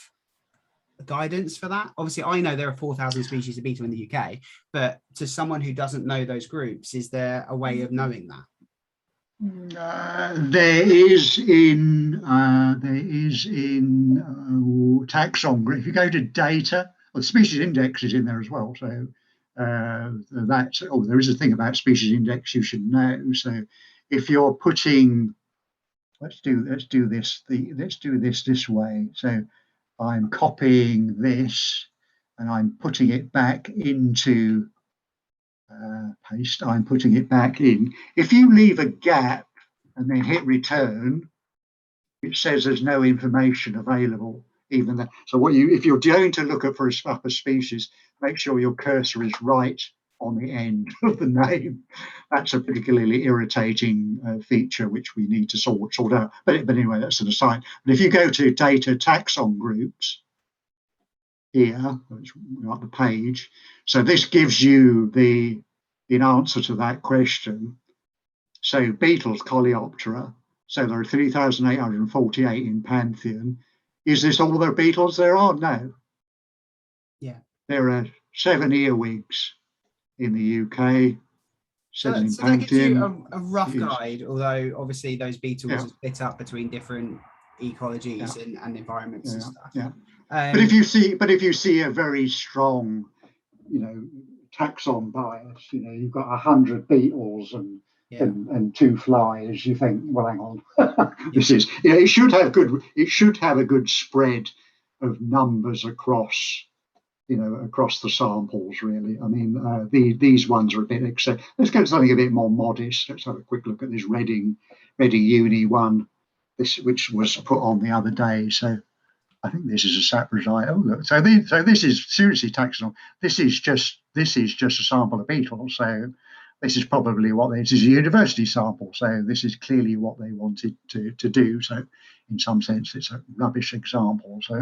guidance for that? Obviously, I know there are 4,000 species of beetle in the UK, but to someone who doesn't know those groups, is there a way of knowing that? There is in taxon. If you go to data, the species index is in there as well. So there is a thing about species index you should know. So if you're putting, let's do this way. So I'm copying this and I'm putting it back into paste. I'm putting it back in. If you leave a gap and then hit return, it says there's no information available. Even that. So if you're going to look for a species, make sure your cursor is right on the end of the name. That's a particularly irritating feature which we need to sort out. But anyway, that's an aside. But if you go to data taxon groups here, which got the page, so this gives you the answer to that question. So beetles, Coleoptera. So there are 3,848 in Pantheon. Is this all the beetles there are? No. Yeah. There are 7 earwigs in the UK. So in that gives you Pantheon. a rough guide, although obviously those beetles are split up between different ecologies and environments and stuff. Yeah. But if you see a very strong, taxon bias, you've got 100 beetles and 2 flies, you think, well, hang on, this is, it should have a good spread of numbers across the samples, really. I mean, these ones are a bit excessive. Let's go to something a bit more modest. Let's have a quick look at this Reading Uni one, which was put on the other day. So I think this is a saprophyte. Oh, look. So this is seriously taxon. This is just a sample of beetles. So this is probably this is a university sample. So this is clearly what they wanted to do. So in some sense, it's a rubbish example. So.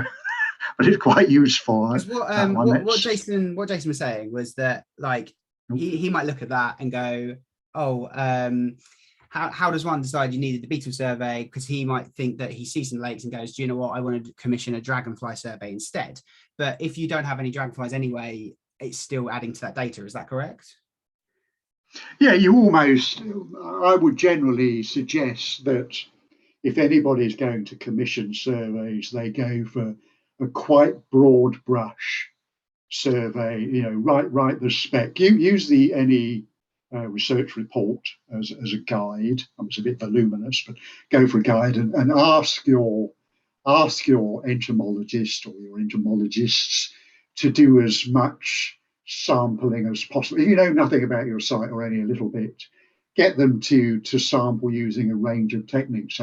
But it's quite useful. What Jason was saying was that, like, he might look at that and go, oh, how does one decide you needed the beetle survey? Because he might think that he sees some lakes and goes, do you know what, I want to commission a dragonfly survey instead. But if you don't have any dragonflies anyway, it's still adding to that data. Is that correct? Yeah, I would generally suggest that if anybody's going to commission surveys, they go for a quite broad brush survey, write the spec. Use the any research report as a guide. It's a bit voluminous, but go for a guide and ask your entomologist or your entomologists to do as much sampling as possible. If you know nothing about your site or only a little bit, get them to sample using a range of techniques.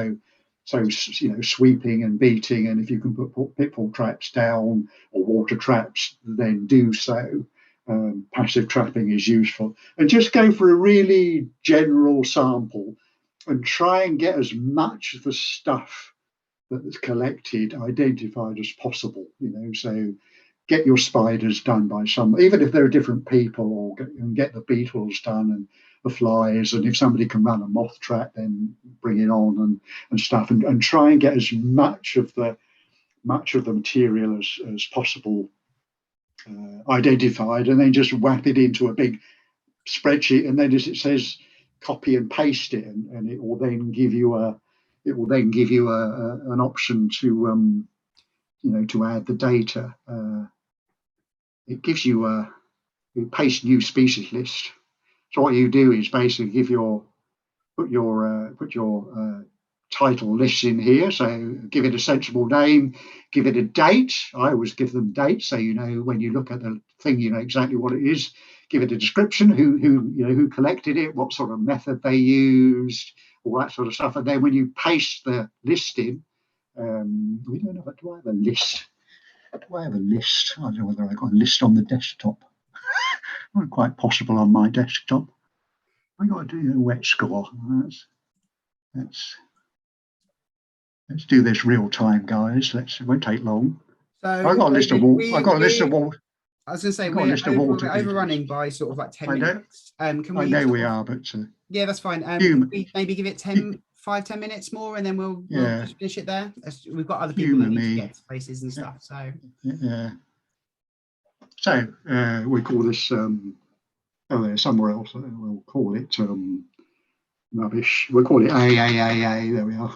So sweeping and beating, and if you can put pitfall traps down or water traps, then do so. Passive trapping is useful. And just go for a really general sample and try and get as much of the stuff that's collected identified as possible. So get your spiders done by some, even if there are different people, or get the beetles done and the flies, and if somebody can run a moth trap, then bring it on and stuff, and try and get as much of the material as possible identified, and then just whap it into a big spreadsheet, and then, as it says, copy and paste it, and it will then give you an option to to add the data. It gives you paste new species list. So what you do is basically put your title lists in here. So give it a sensible name, give it a date. I always give them dates, so when you look at the thing, you know exactly what it is. Give it a description, who collected it, what sort of method they used, all that sort of stuff. And then when you paste the list in, we don't know. Do I have a list? Do I have a list? I don't know whether I've got a list on the desktop. Not quite possible on my desktop. I got to do a wet score. Let's do this real time, guys. It won't take long. So I got a list of all. I got a list of all. I was going to say we're overrunning by sort of like 10 minutes. Can we? I know we are, but yeah, that's fine. Can we maybe give it 10 minutes more, and then we'll just finish it there. We've got other people that need to get to places and stuff. So yeah. So we call this. There's somewhere else. We'll call it rubbish. We'll call it AAAA. There we are.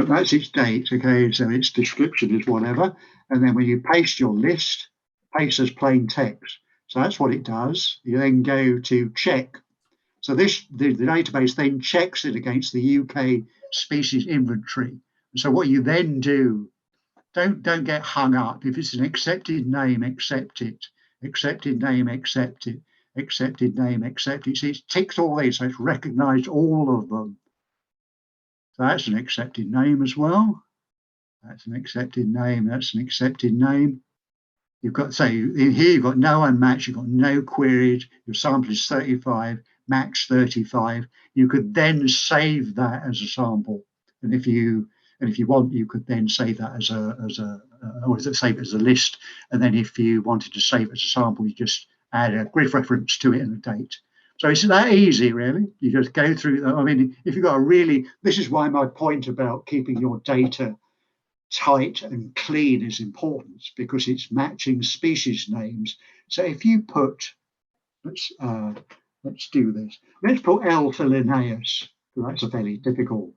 That's its date. Okay, so its description is whatever, and then when you paste your list, paste as plain text. So that's what it does. You then go to check. So the database then checks it against the UK species inventory. So what you then do, don't get hung up. If it's an accepted name, accept it. Accepted name, accept it. Accepted name, accept it. See, it ticks all these, so it's recognised all of them. So that's an accepted name as well. That's an accepted name. That's an accepted name. You've got, so in here you've got no unmatched, you've got no queried, your sample is 35, match 35. You could then save that as a sample, and if you want, you could then save that as save it as a list, and then if you wanted to save it as a sample, you just add a grid reference to it and a date. So it's that easy, really. You just go through. I mean, if you've got a really, this is why my point about keeping your data tight and clean is important, because it's matching species names. So if you put, let's do this. Let's put L for Linnaeus. That's a fairly typical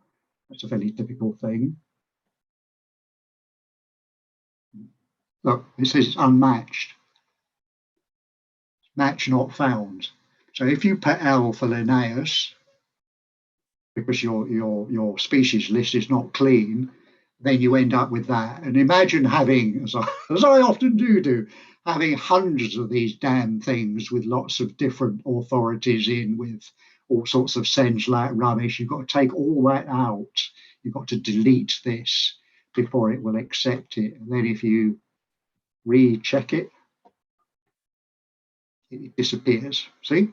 thing. Look, it says it's unmatched. Match not found. So if you put L for Linnaeus, because your species list is not clean, then you end up with that. And imagine having, as I often do, having hundreds of these damn things with lots of different authorities in, with all sorts of send-like rubbish. You've got to take all that out. You've got to delete this before it will accept it. And then if you recheck it, it disappears. See?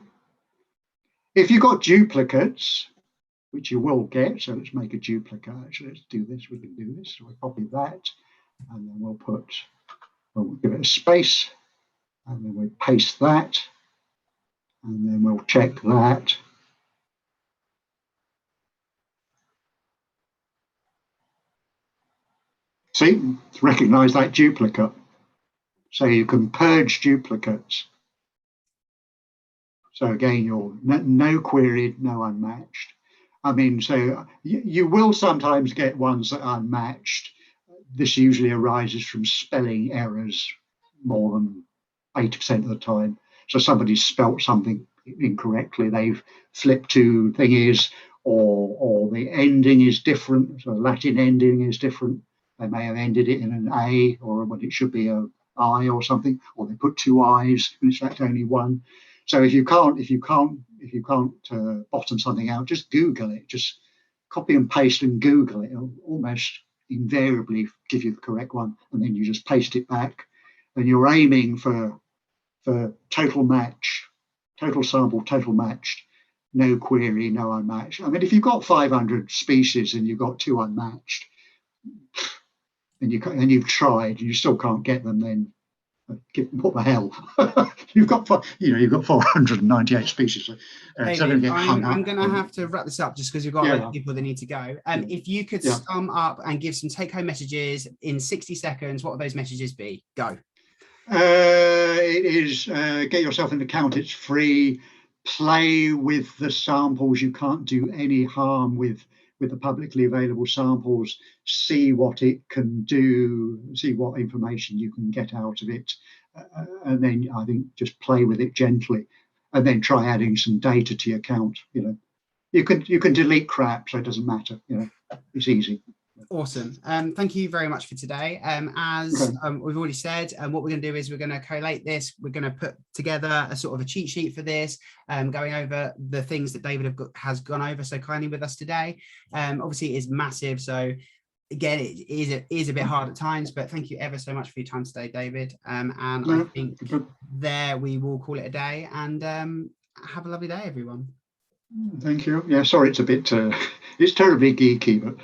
If you've got duplicates, which you will get, so let's make a duplicate. Actually, let's do this. We can do this. So we copy that, and then we'll give it a space, and then we paste that, and then we'll check that. See, it's recognized that duplicate. So you can purge duplicates. So again, you're no queried, no unmatched. I mean, so you will sometimes get ones that are unmatched. This usually arises from spelling errors more than 80% of the time. So somebody's spelt something incorrectly, they've flipped to thing is, or the ending is different, so Latin ending is different. They may have ended it in an A, or when it should be a I or something, or they put two I's and it's fact only one. So if you can't bottom something out, just Google it. Just copy and paste and Google it. It'll almost invariably give you the correct one, and then you just paste it back. And you're aiming for total match, total sample, total matched, no query, no unmatched. I mean, if you've got 500 species and you've got 2 unmatched, and you've tried, and you still can't get them, then what the hell? you've got 498 species. David, I'm going to have to wrap this up just because we've got a lot of people that need to go. If you could sum up and give some take-home messages in 60 seconds, what would those messages be? Go. It is get yourself an account. It's free. Play with the samples. You can't do any harm with the publicly available samples. See what it can do, see what information you can get out of it, and then I think just play with it gently, and then try adding some data to your account. You can delete crap, so it doesn't matter. It's easy. Awesome. Thank you very much for today. As we've already said, what we're going to do is we're going to collate this. We're going to put together a sort of a cheat sheet for this, going over the things that David has gone over so kindly with us today. Obviously, it is massive. So again, it is a bit hard at times, but thank you ever so much for your time today, David. And I think there we will call it a day, and have a lovely day, everyone. Thank you. Yeah, sorry, it's a bit, it's terribly geeky, but.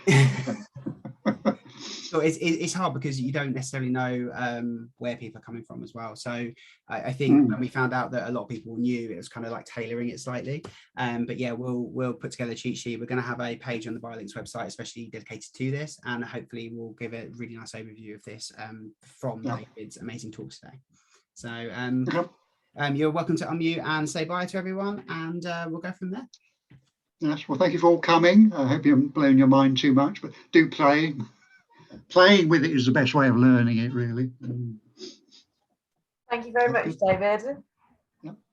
So it's hard because you don't necessarily know where people are coming from as well. So I think when we found out that a lot of people knew, it was kind of like tailoring it slightly. But yeah, we'll put together a cheat sheet. We're going to have a page on the BioLinks website, especially dedicated to this, and hopefully we'll give a really nice overview of this from David's amazing talks today. So you're welcome to unmute and say bye to everyone, and we'll go from there. Yes, well, thank you for all coming. I hope you haven't blown your mind too much, but do play. Playing with it is the best way of learning it, really. Thank you very much, David.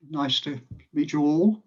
Nice to meet you all.